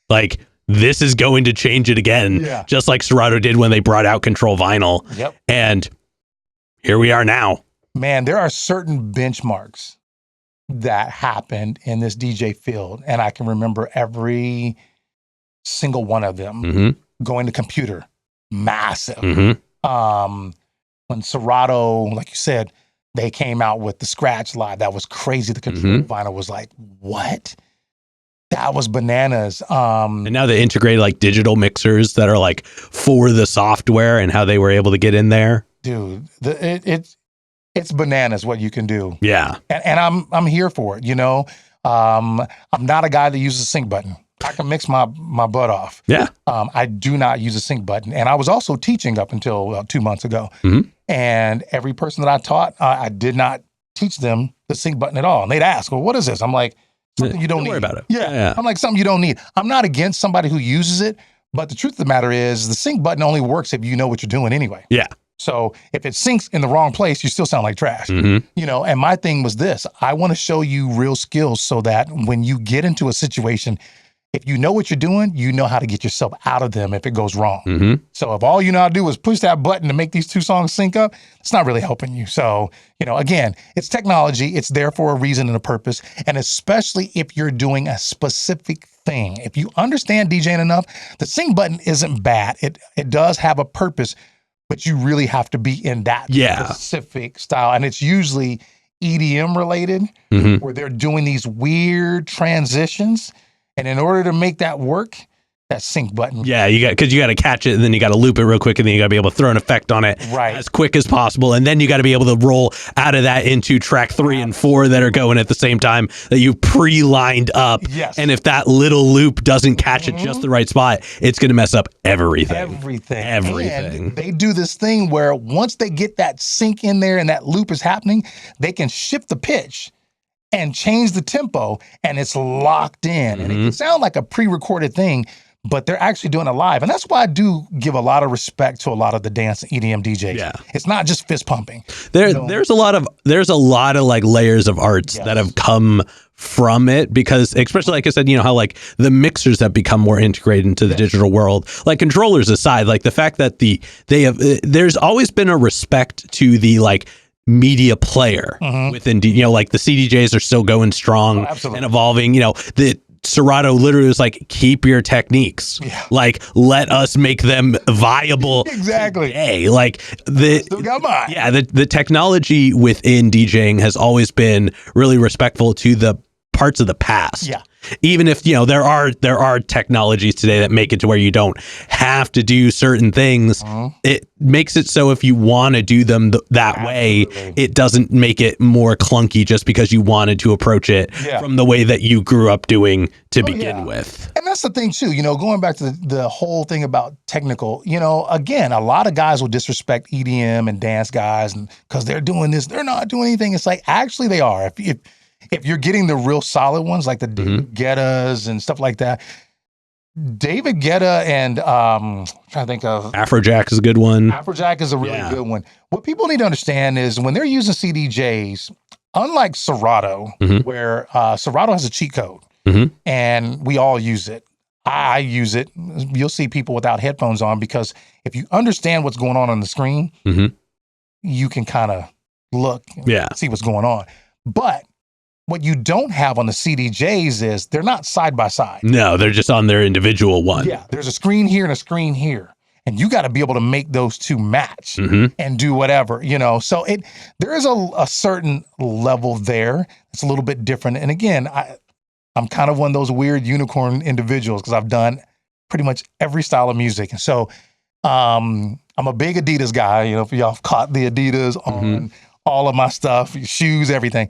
Like, this is going to change it again. Yeah. Just like Serato did when they brought out Control Vinyl. Yep. And here we are now. Man, there are certain benchmarks that happened in this DJ field. And I can remember every single one of them going to computer. Massive. When Serato, like you said, they came out with the Scratch Live, that was crazy. The Control Vinyl was like, what? That was bananas. And now they integrate like digital mixers that are like for the software and how they were able to get in there. Dude, it's bananas what you can do. Yeah. And I'm here for it, you know? I'm not a guy that uses a sync button. I can mix my butt off. Yeah. I do not use a sync button. And I was also teaching up until 2 months ago. And every person that I taught, I did not teach them the sync button at all. And they'd ask, well, what is this? I'm like, something you don't need. Worry about it. Yeah. I'm like, something you don't need. I'm not against somebody who uses it, but the truth of the matter is the sync button only works if you know what you're doing anyway. Yeah. So if it syncs in the wrong place, you still sound like trash. You know, and my thing was this, I want to show you real skills so that when you get into a situation, if you know what you're doing, you know how to get yourself out of them if it goes wrong. Mm-hmm. So if all you know how to do is push that button to make these two songs sync up, it's not really helping you. So, again, it's technology. It's there for a reason and a purpose. And especially if you're doing a specific thing. If you understand DJing enough, the sync button isn't bad. It does have a purpose, but you really have to be in that specific style. And it's usually EDM related, where they're doing these weird transitions. And in order to make that work, that sync button. Yeah, because you got to catch it, and then you got to loop it real quick, and then you got to be able to throw an effect on it as quick as possible. And then you got to be able to roll out of that into track 3 and 4 that are going at the same time that you pre-lined up. Yes. And if that little loop doesn't catch it just the right spot, it's going to mess up everything. Everything. And they do this thing where once they get that sync in there and that loop is happening, they can shift the pitch and change the tempo, and it's locked in. And it can sound like a pre-recorded thing, but they're actually doing it live. And that's why I do give a lot of respect to a lot of the dance and EDM DJs. Yeah. It's not just fist pumping. There's a lot of like layers of arts that have come from it, because especially like I said, how like the mixers have become more integrated into the digital world, like controllers aside, like the fact that there's always been a respect to the like media player within, like the CDJs are still going strong and evolving, the Serato literally was like, keep your techniques. Yeah. Like, let us make them viable. Exactly. Today. Like still got mine. Yeah, the technology within DJing has always been really respectful to the parts of the past. Yeah. Even if, there are technologies today that make it to where you don't have to do certain things, it makes it so if you want to do them that way, it doesn't make it more clunky just because you wanted to approach it from the way that you grew up doing to begin with. And that's the thing too, going back to the whole thing about technical, again, a lot of guys will disrespect EDM and dance guys and because they're doing this, they're not doing anything. It's like, actually they are. If you're getting the real solid ones, like the David Guettas and stuff like that, David Guetta and I'm trying to think of Afrojack is a good one. Afrojack is a really good one. What people need to understand is when they're using CDJs, unlike Serato, where Serato has a cheat code and we all use it. I use it. You'll see people without headphones on because if you understand what's going on the screen, you can kind of look and see what's going on. But what you don't have on the CDJs is they're not side by side. No, they're just on their individual one. Yeah, there's a screen here and a screen here. And you got to be able to make those two match and do whatever, So there is a certain level there. It's a little bit different. And again, I'm kind of one of those weird unicorn individuals because I've done pretty much every style of music. And so I'm a big Adidas guy. If y'all have caught the Adidas on all of my stuff, shoes, everything.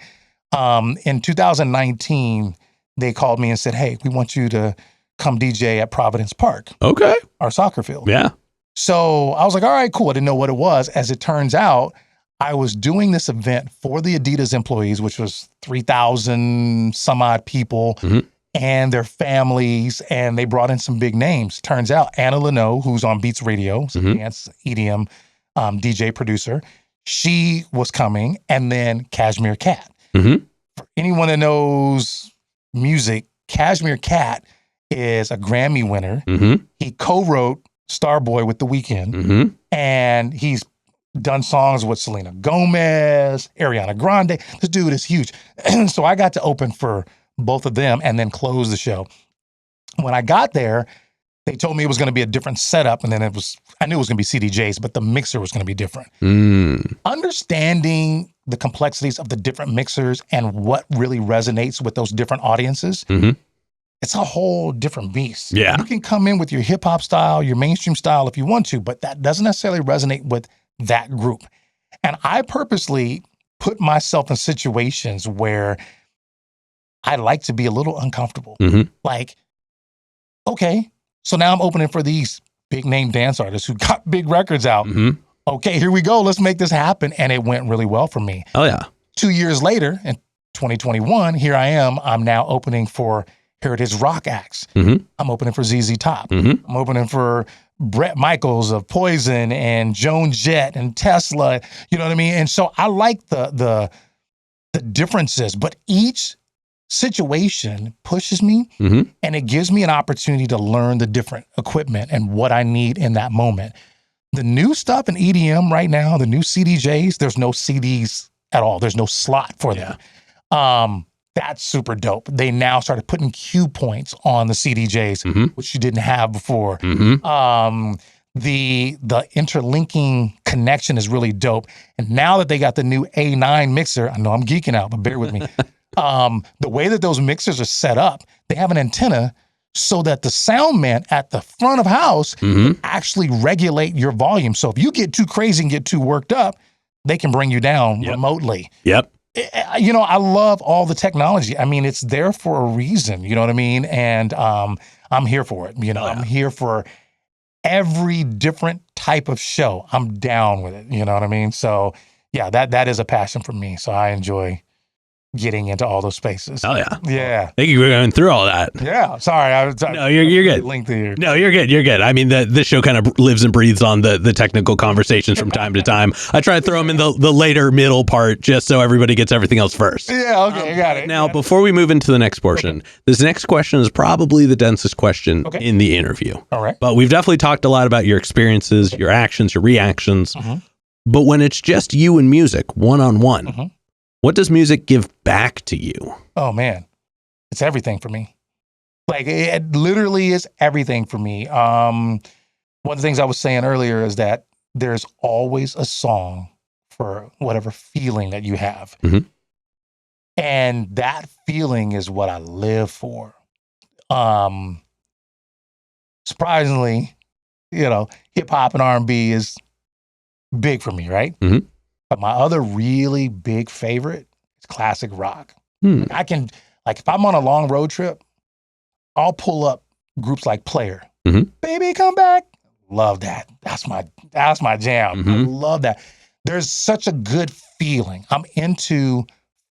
In 2019, they called me and said, hey, we want you to come DJ at Providence Park. Okay. Our soccer field. Yeah. So I was like, all right, cool. I didn't know what it was. As it turns out, I was doing this event for the Adidas employees, which was 3,000 some odd people and their families. And they brought in some big names. Turns out Anna Leno, who's on Beats Radio, dance EDM DJ producer, she was coming. And then Cashmere Cat. For anyone that knows music, Cashmere Cat is a Grammy winner. He co-wrote Starboy with The Weeknd, and he's done songs with Selena Gomez, Ariana Grande. This dude is huge. So I got to open for both of them and then close the show. When I got there, they told me it was going to be a different setup, and then I knew it was going to be CDJs, but the mixer was going to be different. Understanding the complexities of the different mixers and what really resonates with those different audiences, it's a whole different beast. Yeah. You can come in with your hip hop style, your mainstream style if you want to, but that doesn't necessarily resonate with that group. And I purposely put myself in situations where I like to be a little uncomfortable. Like, okay, so now I'm opening for these big name dance artists who got big records out. Okay, here we go. Let's make this happen. And it went really well for me. Oh, yeah. 2 years later, in 2021, here I am. I'm now opening for Heritage Rock acts. I'm opening for ZZ Top. I'm opening for Bret Michaels of Poison and Joan Jett and Tesla. You know what I mean? And so I like the differences, but each situation pushes me and it gives me an opportunity to learn the different equipment and what I need in that moment. The new stuff in EDM right now, the new CDJs, there's no CDs at all. There's no slot for them. That's super dope. They now started putting cue points on the CDJs, which you didn't have before. The interlinking connection is really dope. And now that they got the new A9 mixer, I know I'm geeking out, but bear with me. The way that those mixers are set up, they have an antenna so that the sound man at the front of house can actually regulate your volume. So if you get too crazy and get too worked up, they can bring you down remotely. You know, I love all the technology. I mean, it's there for a reason, you know what I mean? And I'm here for it. You know, I'm here for every different type of show. I'm down with it, you know what I mean? So yeah, that is a passion for me. So I enjoy getting into all those spaces. Oh yeah. Yeah. Thank you for going through all that. Yeah. Sorry. No, you're good. Here. No, you're good. You're good. I mean, this show kind of lives and breathes on the technical conversations from time to time. I try to throw them in the later middle part just so everybody gets everything else first. Yeah. Okay. Got it. Now, before we move into the next portion, this next question is probably the densest question in the interview. All right. But we've definitely talked a lot about your experiences, your actions, your reactions. But when it's just you and music, one-on-one, what does music give back to you? Oh, man. It's everything for me. Like, it literally is everything for me. One of the things I was saying earlier is that there's always a song for whatever feeling that you have. And that feeling is what I live for. Surprisingly, you know, hip hop and R&B is big for me, right? But my other really big favorite is classic rock. I can, like, if I'm on a long road trip, I'll pull up groups like Player. Baby, come back. Love that. That's my jam. I love that. There's such a good feeling. I'm into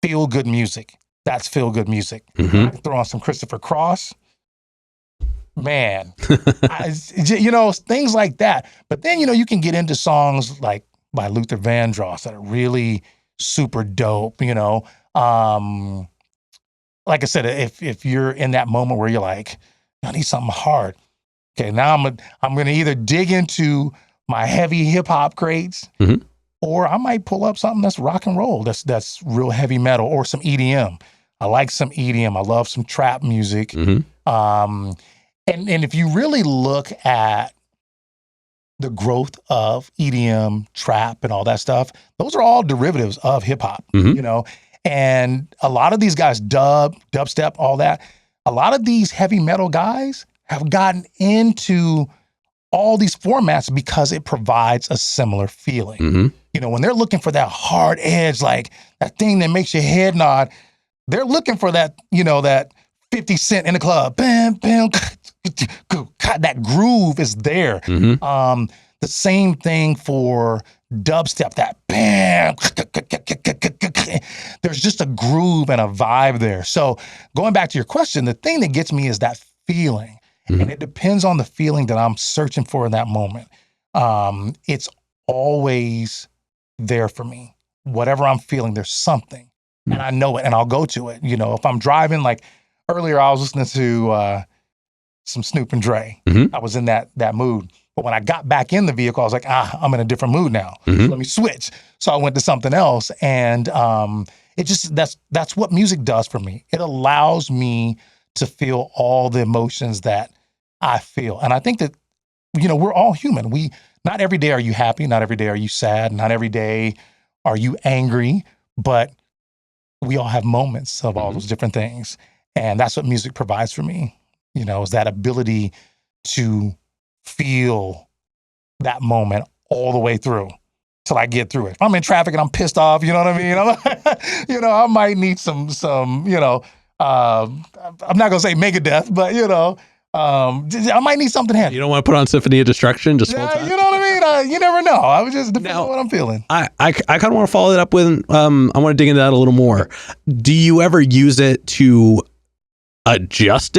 feel good music. That's feel good music. I can throw on some Christopher Cross. Man, you know, things like that. But then, you know, you can get into songs like by Luther Vandross that are really super dope, you know. Like I said, if you're in that moment where you're like, I need something hard. Okay, now I'm gonna either dig into my heavy hip hop crates, or I might pull up something that's rock and roll, that's real heavy metal, or some EDM. I like some EDM. I love some trap music. And if you really look at the growth of EDM, trap, and all that stuff, those are all derivatives of hip hop, you know? And a lot of these guys, dubstep, all that, a lot of these heavy metal guys have gotten into all these formats because it provides a similar feeling. You know, when they're looking for that hard edge, like that thing that makes your head nod, they're looking for that, you know, that 50 Cent in the club, bam, bam, that groove is there. The same thing for dubstep, that bam, there's just a groove and a vibe there. So going back to your question, the thing that gets me is that feeling. And it depends on the feeling that I'm searching for in that moment. It's always there for me. Whatever I'm feeling, there's something. And I know it, and I'll go to it. You know, if I'm driving, like earlier I was listening to some Snoop and Dre. I was in that mood. But when I got back in the vehicle, I was like, I'm in a different mood now. So let me switch. So I went to something else. And it just, that's what music does for me. It allows me to feel all the emotions that I feel. And I think that, you know, we're all human. Not every day are you happy. Not every day are you sad. Not every day are you angry. But we all have moments of all those different things. And that's what music provides for me, you know, is that ability to feel that moment all the way through till I get through it. If I'm in traffic and I'm pissed off, you know what I mean? You know, I might need some, you know, I'm not going to say Megadeth, but, you know, I might need something heavy. You don't want to put on Symphony of Destruction just full time? You know what I mean? You never know. I was just depending on what I'm feeling. I kind of want to follow it up with, I want to dig into that a little more. Do you ever use it to adjust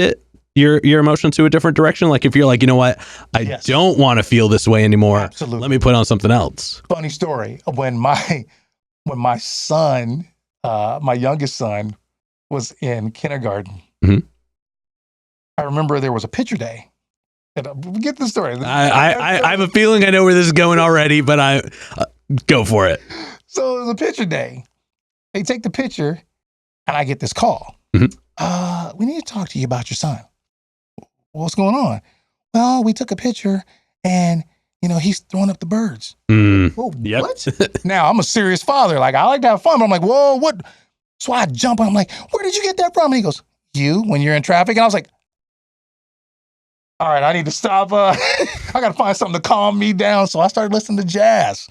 your emotions to a different direction? Like if you're like, you know what, I don't want to feel this way anymore. Absolutely. Let me put on something else. Funny story. When my son, my youngest son, was in kindergarten. Mhm. I remember there was a picture day. And get the story. I have a feeling I know where this is going already, but I go for it. So it was a picture day. They take the picture, and I get this call. Mhm. We need to talk to you about your son. What's going on? Well, we took a picture, and he's throwing up the birds. Whoa, Yep. what? Now, I'm a serious father. Like, I like to have fun, but I'm like, whoa, what? So I jump, and I'm like, where did you get that from? And he goes, you, when you're in traffic. And I was like, all right, I need to stop. I got to find something to calm me down. So I started listening to jazz,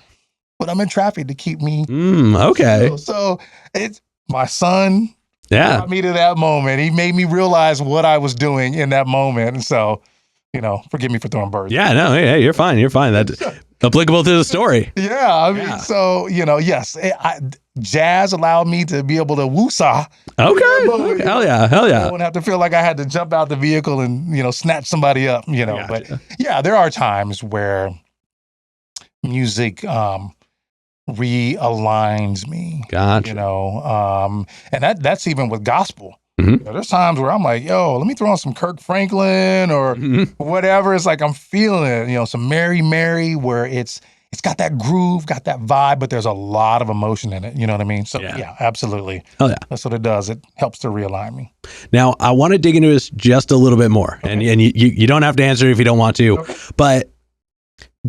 but I'm in traffic to keep me. Okay. So it's my son. Yeah. Brought me to that moment. He made me realize what I was doing in that moment. And so, forgive me for throwing birds. Yeah, no, yeah, you're fine. You're fine. That's applicable to the story. Yeah, I mean, so, yes, jazz allowed me to be able to woosah. Okay. Hell yeah. I wouldn't have to feel like I had to jump out the vehicle and, snatch somebody up, Gotcha. But yeah, there are times where music realigns me. Gotcha. And that's even with gospel. Mhm. There's times where I'm like, yo, let me throw on some Kirk Franklin or whatever. It's like I'm feeling it, some Mary Mary, where it's got that groove, got that vibe, but there's a lot of emotion in it. You know what I mean? So yeah absolutely. Hell yeah. That's what it does. It helps to realign me. Now, I want to dig into this just a little bit more. Okay. And you don't have to answer if you don't want to. Okay. But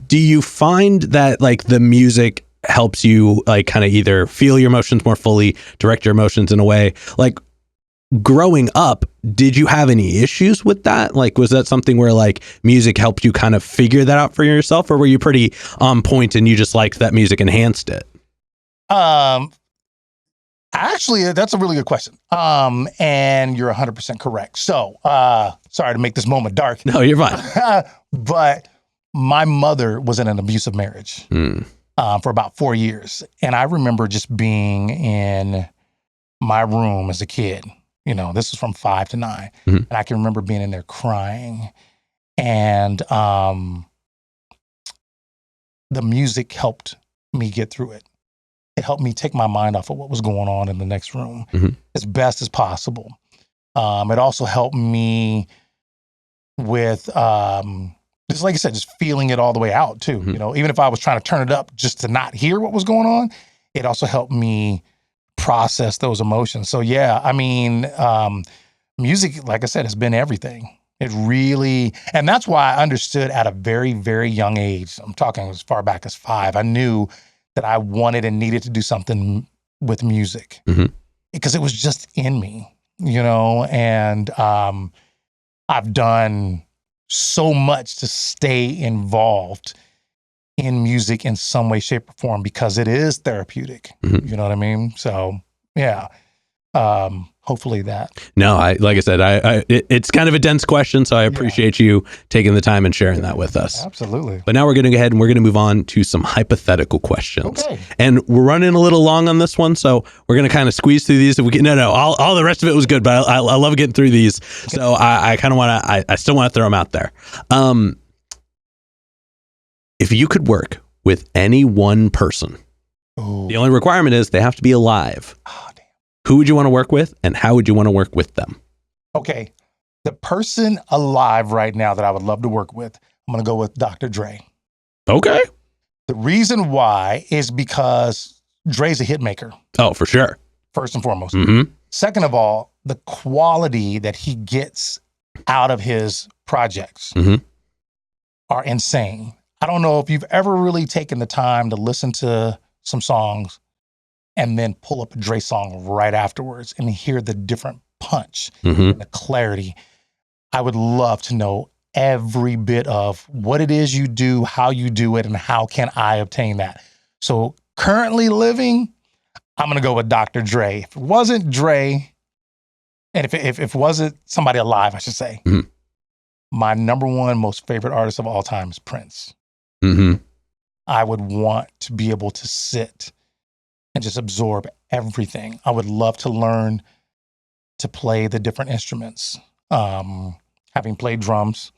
do you find that like the music helps you like kind of either feel your emotions more fully, direct your emotions in a way? Like growing up, did you have any issues with that? Like, was that something where like music helped you kind of figure that out for yourself, or were you pretty on point and you just liked that music enhanced it? Actually, that's a really good question. And you're 100% correct. So, sorry to make this moment dark. No, you're fine. But my mother was in an abusive marriage for about 4 years. And I remember just being in my room as a kid. This was from 5 to 9. And I can remember being in there crying. And the music helped me get through it. It helped me take my mind off of what was going on in the next room as best as possible. It also helped me with, just like I said, just feeling it all the way out too. Even if I was trying to turn it up just to not hear what was going on, it also helped me process those emotions. So yeah, I mean, music, like I said, has been everything. It really, and that's why I understood at a very, very young age, I'm talking as far back as 5, I knew that I wanted and needed to do something with music because it was just in me, and I've done so much to stay involved in music in some way, shape, or form because it is therapeutic. You know what I mean? So yeah, hopefully that. No, like I said, it's kind of a dense question, so I appreciate you taking the time and sharing that with us. Absolutely. But now we're going to go ahead and we're going to move on to some hypothetical questions. Okay. And we're running a little long on this one, so we're going to kind of squeeze through these. If we can, all the rest of it was good, but I love getting through these. Okay. So I kind of want to, I still want to throw them out there. If you could work with any one person, the only requirement is they have to be alive. Oh, damn. Who would you want to work with, and how would you want to work with them? Okay. The person alive right now that I would love to work with, I'm going to go with Dr. Dre. Okay. The reason why is because Dre's a hit maker. Oh, for sure. First and foremost. Second of all, the quality that he gets out of his projects are insane. I don't know if you've ever really taken the time to listen to some songs and then pull up a Dre song right afterwards and hear the different punch and the clarity. I would love to know every bit of what it is you do, how you do it, and how can I obtain that. So currently living, I'm going to go with Dr. Dre. If it wasn't Dre, and if it wasn't somebody alive, I should say, my number one most favorite artist of all time is Prince. I would want to be able to sit and just absorb everything. I would love to learn to play the different instruments. Having played drums,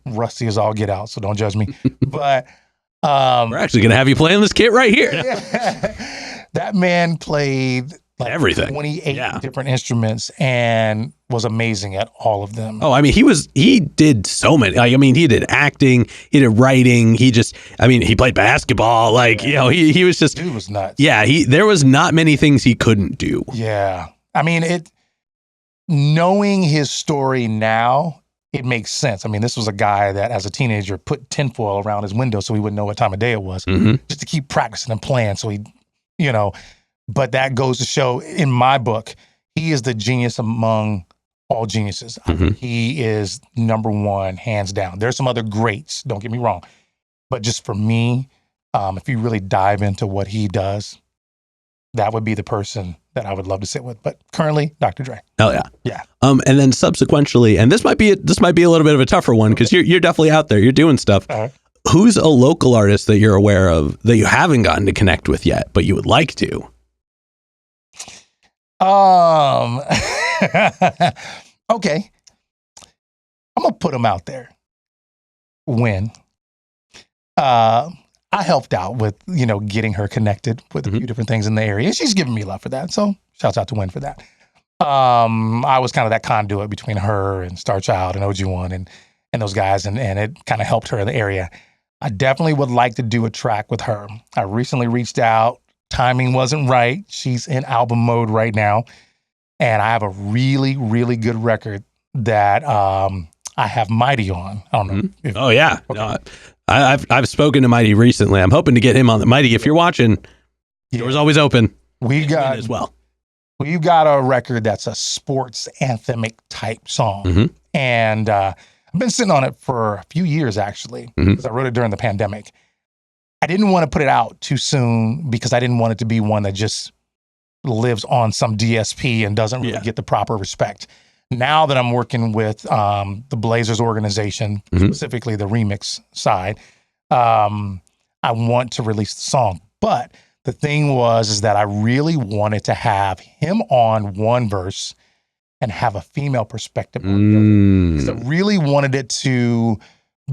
rusty as all get out, so don't judge me. But we're actually going to have you playing this kit right here. That man played like everything, 28 different instruments, and was amazing at all of them. Oh, I mean, he did so many. Like, I mean, he did acting, he did writing, he played basketball. Like, he was just, dude was nuts. Yeah, there was not many things he couldn't do. Yeah. I mean, knowing his story now, it makes sense. I mean, this was a guy that as a teenager put tinfoil around his window so he wouldn't know what time of day it was, just to keep practicing and playing. So but that goes to show, in my book, he is the genius among all geniuses. I think he is number one, hands down. There's some other greats, don't get me wrong. But just for me, if you really dive into what he does, that would be the person that I would love to sit with. But currently, Dr. Dre. Oh yeah. Yeah. And then subsequently, and this might be a little bit of a tougher one because you're definitely out there, you're doing stuff. Who's a local artist that you're aware of that you haven't gotten to connect with yet, but you would like to? Okay. I'm gonna put him out there. I helped out with, getting her connected with a few different things in the area. And she's giving me love for that. So shouts out to Win for that. I was kind of that conduit between her and Star Child and OG1 and those guys. And it kind of helped her in the area. I definitely would like to do a track with her. I recently reached out. Timing wasn't right. She's in album mode right now. And I have a really, really good record that I have Mighty on. I don't know. Oh, yeah. Okay. No, I've spoken to Mighty recently. I'm hoping to get him on the Mighty. If you're watching, door's always open. We've got a record that's a sports anthemic type song. And I've been sitting on it for a few years, actually, because I wrote it during the pandemic. I didn't want to put it out too soon because I didn't want it to be one that just lives on some DSP and doesn't really get the proper respect. Now that I'm working with the Blazers organization, specifically the remix side, I want to release the song. But the thing is that I really wanted to have him on one verse and have a female perspective on the other. Because I really wanted it to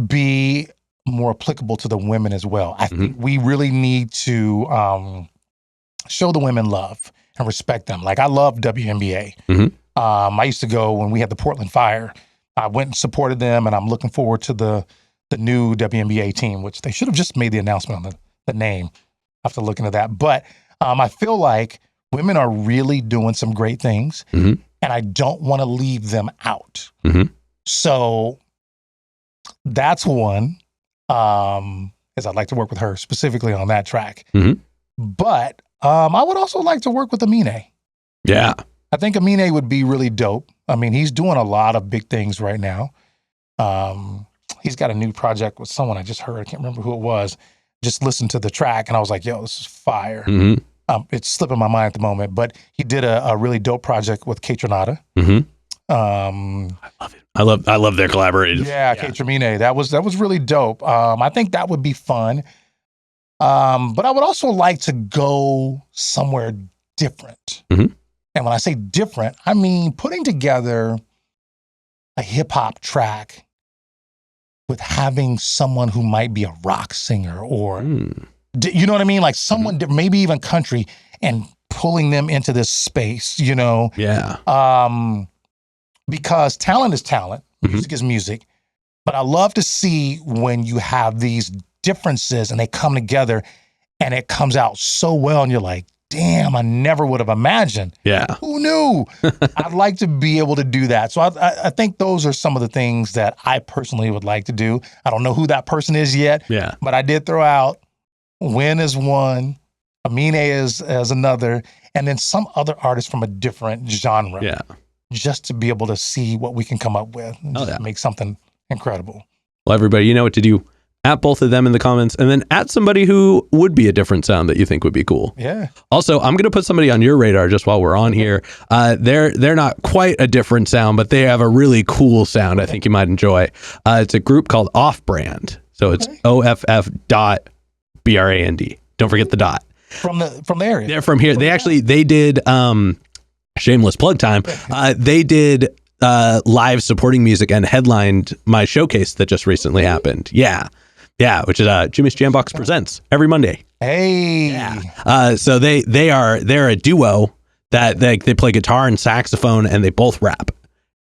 be more applicable to the women as well. I think we really need to show the women love and respect them. Like, I love WNBA. I used to go when we had the Portland Fire. I went and supported them, and I'm looking forward to the new WNBA team, which they should have just made the announcement on the name. I have to look into that. But I feel like women are really doing some great things, and I don't want to leave them out. So that's one, is I'd like to work with her specifically on that track. But I would also like to work with Amine. Yeah. I think Amine would be really dope. I mean, he's doing a lot of big things right now. He's got a new project with someone I just heard. I can't remember who it was. Just listened to the track and I was like, yo, this is fire. It's slipping my mind at the moment, but he did a really dope project with Kate Renata. I love it. I love their collaboration. Yeah, Kate Tremine. That was really dope. I think that would be fun. But I would also like to go somewhere different. And when I say different, I mean putting together a hip hop track with having someone who might be a rock singer or, you know what I mean? Like someone, maybe even country, and pulling them into this space, Yeah. Because talent is talent, music is music. But I love to see when you have these differences and they come together and it comes out so well and you're like, damn, I never would have imagined. Yeah. Who knew? I'd like to be able to do that. So I think those are some of the things that I personally would like to do. I don't know who that person is yet. Yeah. But I did throw out Win is one, Amine is another, and then some other artists from a different genre. Yeah. Just to be able to see what we can come up with and make something incredible. Well, everybody, you know what to do. At both of them in the comments, and then at somebody who would be a different sound that you think would be cool. Yeah. Also, I'm going to put somebody on your radar just while we're on here. They're not quite a different sound, but they have a really cool sound I think you might enjoy. It's a group called Off Brand. So it's OFF.BRAND. Don't forget the dot. From the area. They're from here. They did shameless plug time. They did live supporting music and headlined my showcase that just recently happened. Yeah, which is Jimmy's Jambox Presents every Monday. Hey. Yeah. So they're a duo that they play guitar and saxophone and they both rap,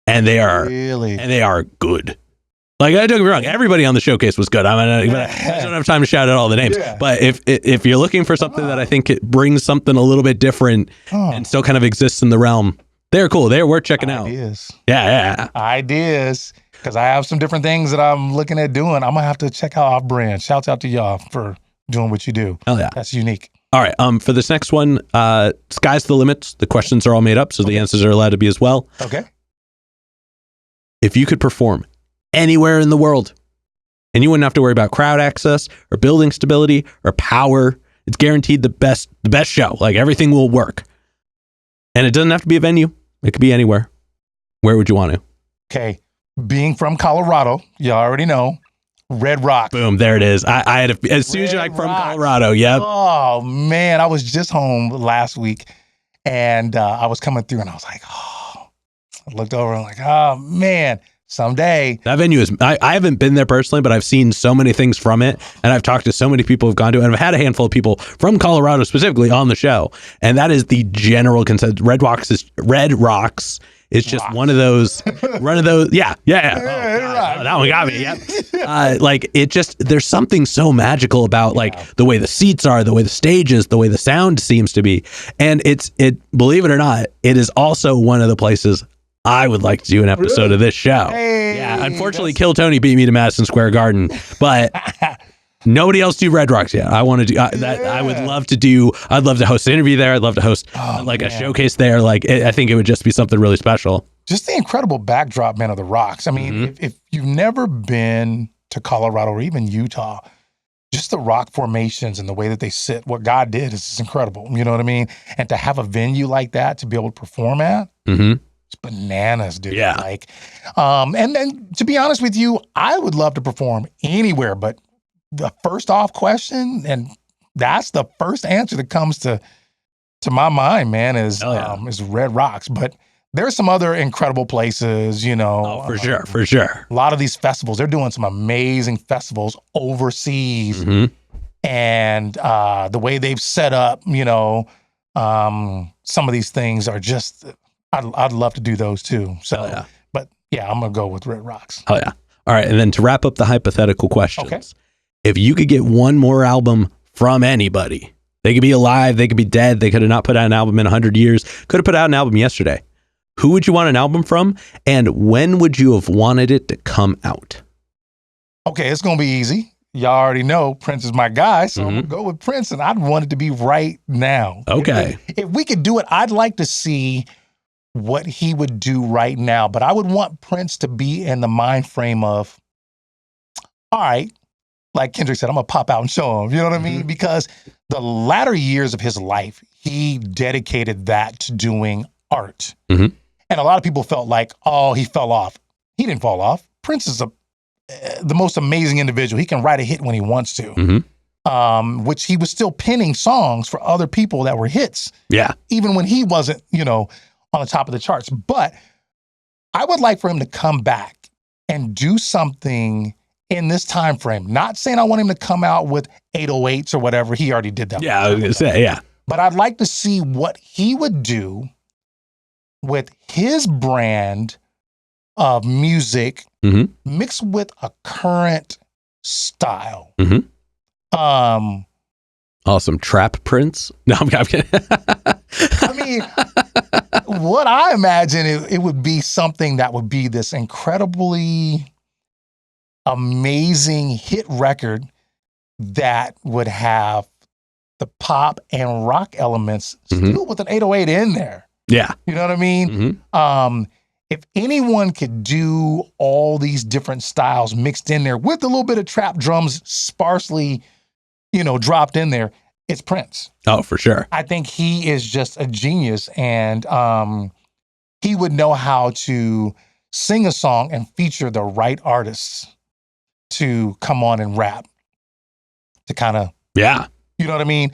and they are good. Like, don't get me wrong, everybody on the showcase was good. I don't have time to shout out all the names. Yeah. But if you're looking for something that I think it brings something a little bit different and still kind of exists in the realm, they're cool. They're worth checking out. Yeah. Ideas. Because I have some different things that I'm looking at doing. I'm going to have to check out Off-Brand. Shouts out to y'all for doing what you do. Hell yeah. That's unique. All right. For this next one, sky's the limit. The questions are all made up, so the answers are allowed to be as well. Okay. If you could perform anywhere in the world and you wouldn't have to worry about crowd access or building stability or power, it's guaranteed the best show. Like, everything will work. And it doesn't have to be a venue. It could be anywhere. Where would you want to? Okay. Being from Colorado, you already know, Red Rocks. Boom, there it is. I had as soon as you're like from Colorado, yep. Oh man, I was just home last week, and I was coming through, and I was like, I looked over, and I'm like, oh man, someday. That venue is. I haven't been there personally, but I've seen so many things from it, and I've talked to so many people who've gone to it, and I've had a handful of people from Colorado specifically on the show, and that is the general consensus. Red Rocks is just one of those. Yeah. Oh, that one got me. Yep. Like, it just, there's something so magical about like the way the seats are, the way the stage is, the way the sound seems to be. And believe it or not, it is also one of the places I would like to do an episode of this show. Yeah. Unfortunately, Kill Tony beat me to Madison Square Garden, but nobody else do Red Rocks yet. I want to do that. I would love to do. I'd love to host an interview there. I'd love to host a showcase there. Like, I think it would just be something really special. Just the incredible backdrop, man, of the rocks. I mean, if you've never been to Colorado or even Utah, just the rock formations and the way that they sit, what God did is just incredible. You know what I mean? And to have a venue like that to be able to perform at, it's bananas, dude. Yeah. Like, and then to be honest with you, I would love to perform anywhere, but the first off question, and that's the first answer that comes to my mind, man, is Red Rocks. But there's some other incredible places, you know. Oh, for sure. A lot of these festivals, they're doing some amazing festivals overseas. And the way they've set up, you know, some of these things are just, I'd love to do those too. So, but yeah, I'm going to go with Red Rocks. Oh, yeah. All right. And then to wrap up the hypothetical questions, if you could get one more album from anybody, they could be alive, they could be dead, they could have not put out an album in 100 years, could have put out an album yesterday. Who would you want an album from? And when would you have wanted it to come out? Okay, it's going to be easy. Y'all already know Prince is my guy, so I'm going to go with Prince, and I'd want it to be right now. Okay. If we could do it, I'd like to see what he would do right now, but I would want Prince to be in the mind frame of, all right, like Kendrick said, I'm going to pop out and show him. You know what I mean? Because the latter years of his life, he dedicated that to doing art. And a lot of people felt like, oh, he fell off. He didn't fall off. Prince is the most amazing individual. He can write a hit when he wants to, which he was still penning songs for other people that were hits. Yeah. Even when he wasn't, you know, on the top of the charts. But I would like for him to come back and do something in this time frame. Not saying I want him to come out with 808s or whatever. He already did that. Yeah, I was going to say, yeah. But I'd like to see what he would do with his brand of music mixed with a current style. Awesome. Trap Prince? No, I'm kidding. I mean, what I imagine it would be something that would be this incredibly amazing hit record that would have the pop and rock elements still with an 808 in there. Yeah. You know what I mean? If anyone could do all these different styles mixed in there with a little bit of trap drums sparsely, you know, dropped in there, it's Prince. Oh, for sure. I think he is just a genius, and he would know how to sing a song and feature the right artists to come on and rap to kind of, you know what I mean?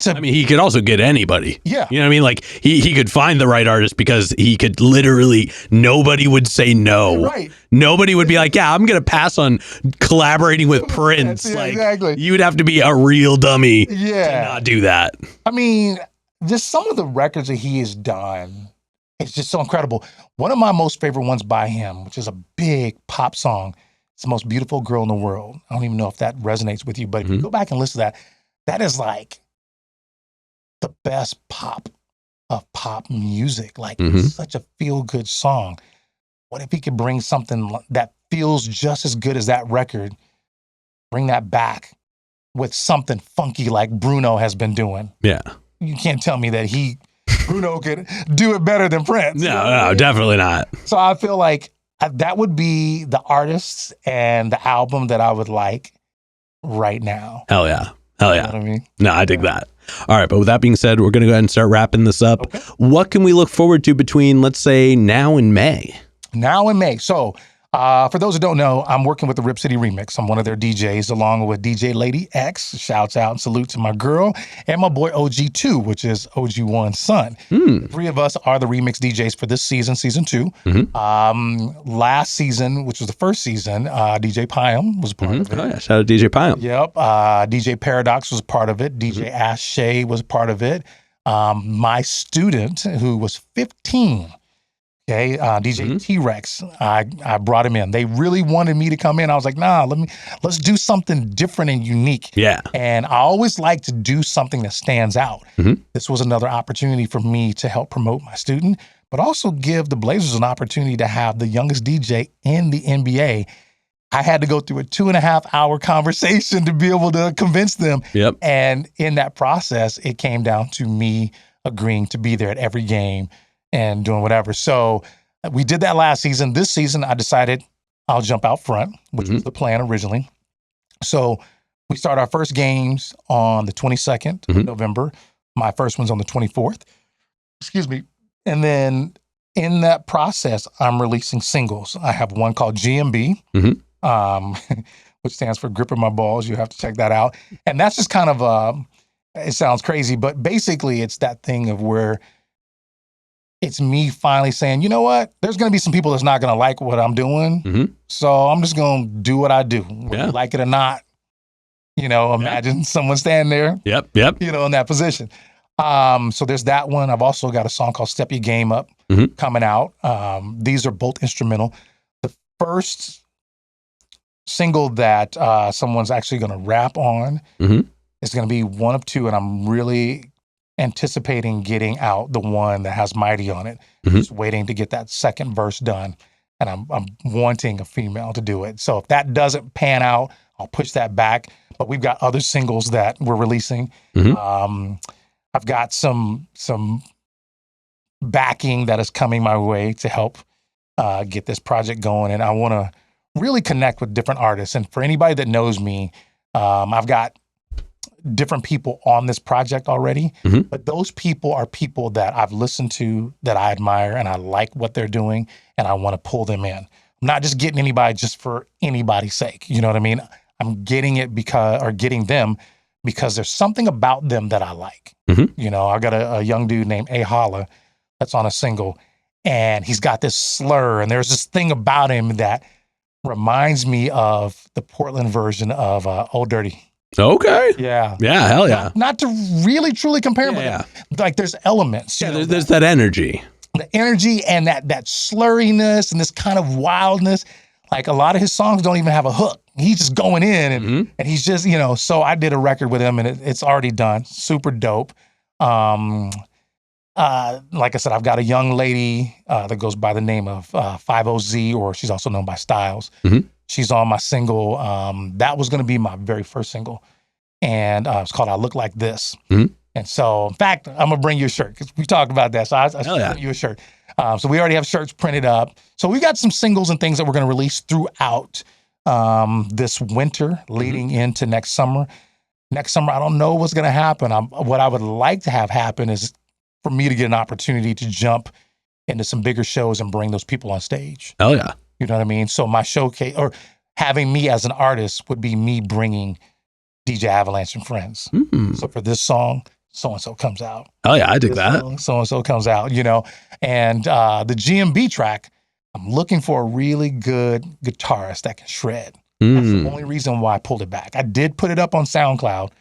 I mean, he could also get anybody. Yeah. You know what I mean? Like, he could find the right artist because he could literally, nobody would say no. Right. Nobody would be like, yeah, I'm going to pass on collaborating with Prince. Like, exactly. You would have to be a real dummy to not do that. I mean, just some of the records that he has done, it's just so incredible. One of my most favorite ones by him, which is a big pop song, it's The Most Beautiful Girl in the World. I don't even know if that resonates with you, but if you go back and listen to that, that is like the best pop of pop music. Like, it's such a feel-good song. What if he could bring something that feels just as good as that record, bring that back with something funky like Bruno has been doing? Yeah. You can't tell me that Bruno could do it better than Prince. No, definitely not. So I feel like that would be the artists and the album that I would like right now. Hell yeah. Hell yeah. You know what I mean? No, I dig that. All right. But with that being said, we're going to go ahead and start wrapping this up. Okay. What can we look forward to between, let's say, now and May? Now in May. So for those who don't know, I'm working with the Rip City Remix. I'm one of their DJs along with DJ Lady X. Shouts out and salute to my girl and my boy OG2, which is OG1's son. The three of us are the remix DJs for this season, season 2. Last season, which was the first season, DJ Pyam was part of it. Oh, yeah. Shout out to DJ Pyam. Yep. DJ Paradox was part of it. DJ Ash Shay was part of it. My student, who was 15, okay, DJ T-Rex, I brought him in. They really wanted me to come in. I was like, nah, let's do something different and unique. Yeah. And I always like to do something that stands out. This was another opportunity for me to help promote my student, but also give the Blazers an opportunity to have the youngest DJ in the NBA. I had to go through a 2.5-hour conversation to be able to convince them. Yep. And in that process, it came down to me agreeing to be there at every game and doing whatever. So we did that last season. This season, I decided I'll jump out front, which was the plan originally. So we start our first games on the 22nd of November. My first one's on the 24th. Excuse me. And then in that process, I'm releasing singles. I have one called GMB, which stands for Gripping My Balls. You have to check that out. And that's just kind of, it sounds crazy, but basically it's that thing of where it's me finally saying, you know what? There's going to be some people that's not going to like what I'm doing. So I'm just going to do what I do. Whether you like it or not, imagine someone standing there, in that position. So there's that one. I've also got a song called Step Your Game Up coming out. These are both instrumental. The first single that someone's actually going to rap on is going to be one of two, and I'm really anticipating getting out the one that has Mighty on it. Just waiting to get that second verse done, and I'm wanting a female to do it. So if that doesn't pan out, I'll push that back. But we've got other singles that we're releasing. I've got some backing that is coming my way to help get this project going, and I want to really connect with different artists. And for anybody that knows me, I've got different people on this project already, but those people are people that I've listened to, that I admire, and I like what they're doing, and I want to pull them in. I'm not just getting anybody just for anybody's sake. You know what I mean? I'm getting them because there's something about them that I like. I got a young dude named A Holla that's on a single, and he's got this slur, and there's this thing about him that reminds me of the Portland version of Old Dirty. Okay. Yeah. Yeah, hell yeah. Not to really truly compare, but like there's elements. Yeah, there's that energy. The energy and that slurriness and this kind of wildness. Like a lot of his songs don't even have a hook. He's just going in and he's just, so I did a record with him and it's already done. Super dope. Like I said, I've got a young lady that goes by the name of 50Z, or she's also known by Styles. She's on my single. That was going to be my very first single. And it's called I Look Like This. And so, in fact, I'm going to bring you a shirt because we talked about that. So I sent you a shirt. So we already have shirts printed up. So we got some singles and things that we're going to release throughout this winter leading into next summer. Next summer, I don't know what's going to happen. What I would like to have happen is for me to get an opportunity to jump into some bigger shows and bring those people on stage. Oh, yeah. You know what I mean? So my showcase, or having me as an artist, would be me bringing DJ Avelanche and friends. So for this song, so-and-so comes out. Oh, yeah, I dig that. So-and-so comes out, And the GMB track, I'm looking for a really good guitarist that can shred. That's the only reason why I pulled it back. I did put it up on SoundCloud,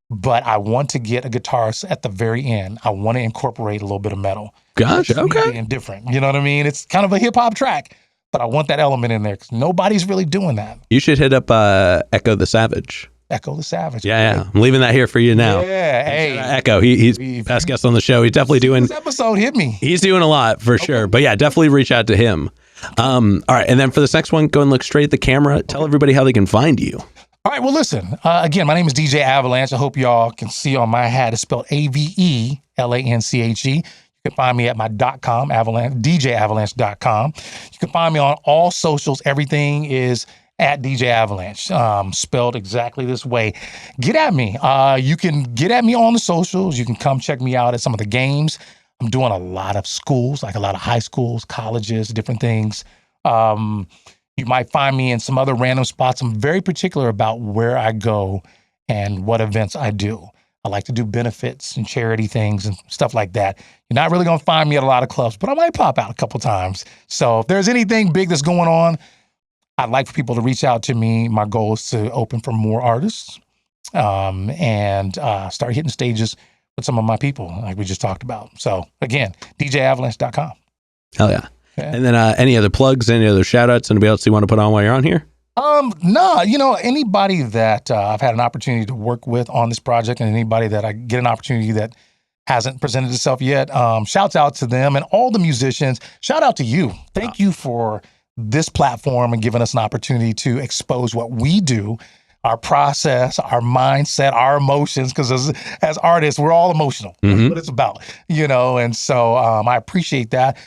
but I want to get a guitarist at the very end. I want to incorporate a little bit of metal. Gotcha. Okay. Being different. You know what I mean? It's kind of a hip hop track, but I want that element in there because nobody's really doing that. You should hit up Echo the Savage. Echo the Savage. Yeah. I'm leaving that here for you now. Yeah. Hey. Echo. He's past guest on the show. He's definitely doing. This episode hit me. He's doing a lot for sure. But yeah, definitely reach out to him. All right. And then for this next one, go and look straight at the camera. Tell everybody how they can find you. All right. Well, listen, again, my name is DJ Avelanche. I hope y'all can see on my hat. It's spelled Avelanche. You can find me at my .com, DJAvelanche.com. You can find me on all socials. Everything is at DJ Avelanche, spelled exactly this way. Get at me. You can get at me on the socials. You can come check me out at some of the games. I'm doing a lot of schools, like a lot of high schools, colleges, different things. You might find me in some other random spots. I'm very particular about where I go and what events I do. I like to do benefits and charity things and stuff like that. You're not really going to find me at a lot of clubs, but I might pop out a couple times. So if there's anything big that's going on, I'd like for people to reach out to me. My goal is to open for more artists and start hitting stages with some of my people like we just talked about. So again, DJAvelanche.com. Hell yeah. And then any other plugs, any other shout outs, anybody else you want to put on while you're on here? No, anybody that I've had an opportunity to work with on this project and anybody that I get an opportunity that hasn't presented itself yet, shouts out to them and all the musicians. Shout out to you. Thank you for this platform and giving us an opportunity to expose what we do, our process, our mindset, our emotions, because as artists, we're all emotional. That's what it's about, and so I appreciate that.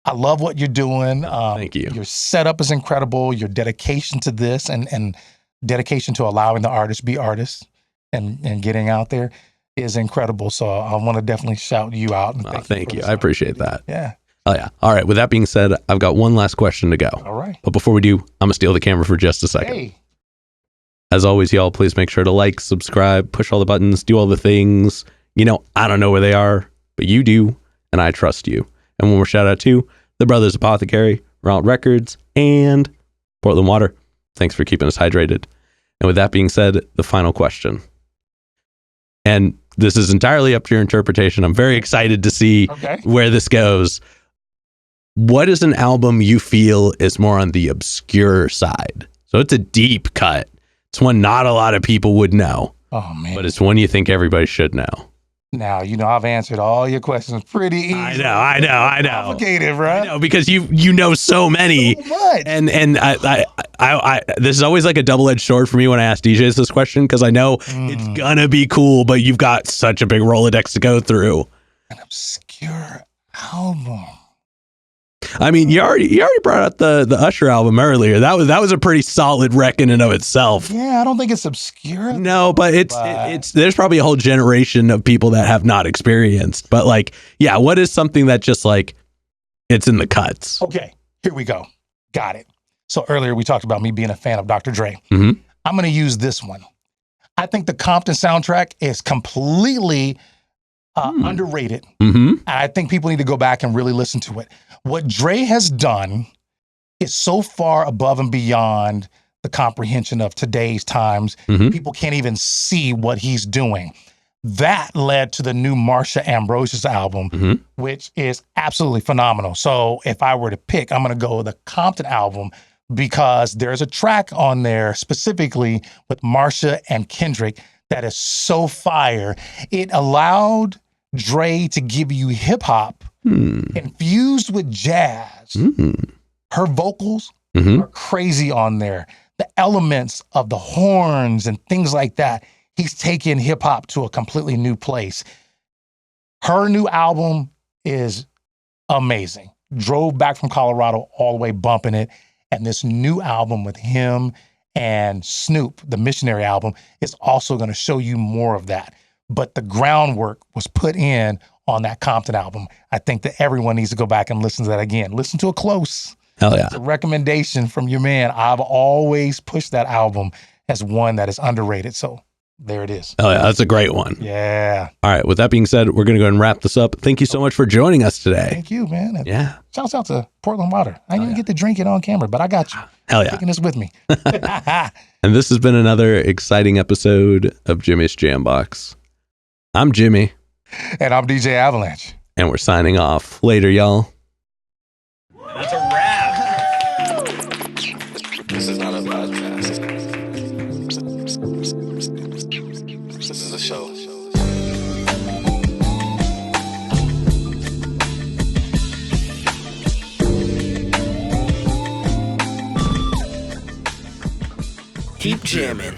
I love what you're doing. Thank you. Your setup is incredible. Your dedication to this and dedication to allowing the artists be artists and getting out there is incredible. So I want to definitely shout you out. And thank you. I appreciate that. Yeah. Oh, yeah. All right. With that being said, I've got one last question to go. All right. But before we do, I'm going to steal the camera for just a second. Hey. As always, y'all, please make sure to like, subscribe, push all the buttons, do all the things. I don't know where they are, but you do, and I trust you. And one more shout out to the Brothers Apothecary, Route Records, and Portland Water. Thanks for keeping us hydrated. And with that being said, the final question. And this is entirely up to your interpretation. I'm very excited to see where this goes. What is an album you feel is more on the obscure side? So it's a deep cut. It's one not a lot of people would know. Oh, man. But it's one you think everybody should know. Now, I've answered all your questions pretty easy. I know. Complicated, right? I know, because you know so many. So much. And I this is always like a double-edged sword for me when I ask DJs this question, because I know it's gonna be cool, but you've got such a big Rolodex to go through. An obscure album. I mean, you already brought out the Usher album earlier. That was a pretty solid wreck in and of itself. Yeah, I don't think it's obscure. No, but it's there's probably a whole generation of people that have not experienced. But what is something that just it's in the cuts? Okay, here we go. Got it. So earlier we talked about me being a fan of Dr. Dre. Mm-hmm. I'm going to use this one. I think the Compton soundtrack is completely underrated. Mm-hmm. I think people need to go back and really listen to it. What Dre has done is so far above and beyond the comprehension of today's times. Mm-hmm. People can't even see what he's doing. That led to the new Marsha Ambrosius album, which is absolutely phenomenal. So if I were to pick, I'm going to go with the Compton album because there's a track on there specifically with Marsha and Kendrick that is so fire. It allowed Dre to give you hip hop infused with jazz. Her vocals are crazy on there. The elements of the horns and things like that, he's taken hip hop to a completely new place. Her new album is amazing. Drove back from Colorado all the way bumping it. And this new album with him and Snoop, the Missionary album, is also going to show you more of that. But the groundwork was put in on that Compton album. I think that everyone needs to go back and listen to that again. Listen to it close. Hell yeah. It's a recommendation from your man. I've always pushed that album as one that is underrated. So there it is. Oh, yeah, that's a great one. Yeah. All right. With that being said, we're going to go ahead and wrap this up. Thank you so much for joining us today. Thank you, man. And Yeah. shouts out to Portland Water. I didn't even get to drink it on camera, but I got you. Hell yeah. Taking this with me. And this has been another exciting episode of Jimmy's Jambox. I'm Jimmy. And I'm DJ Avelanche. And we're signing off. Later, y'all. That's a wrap. This is not a podcast. This is a show. Keep jamming.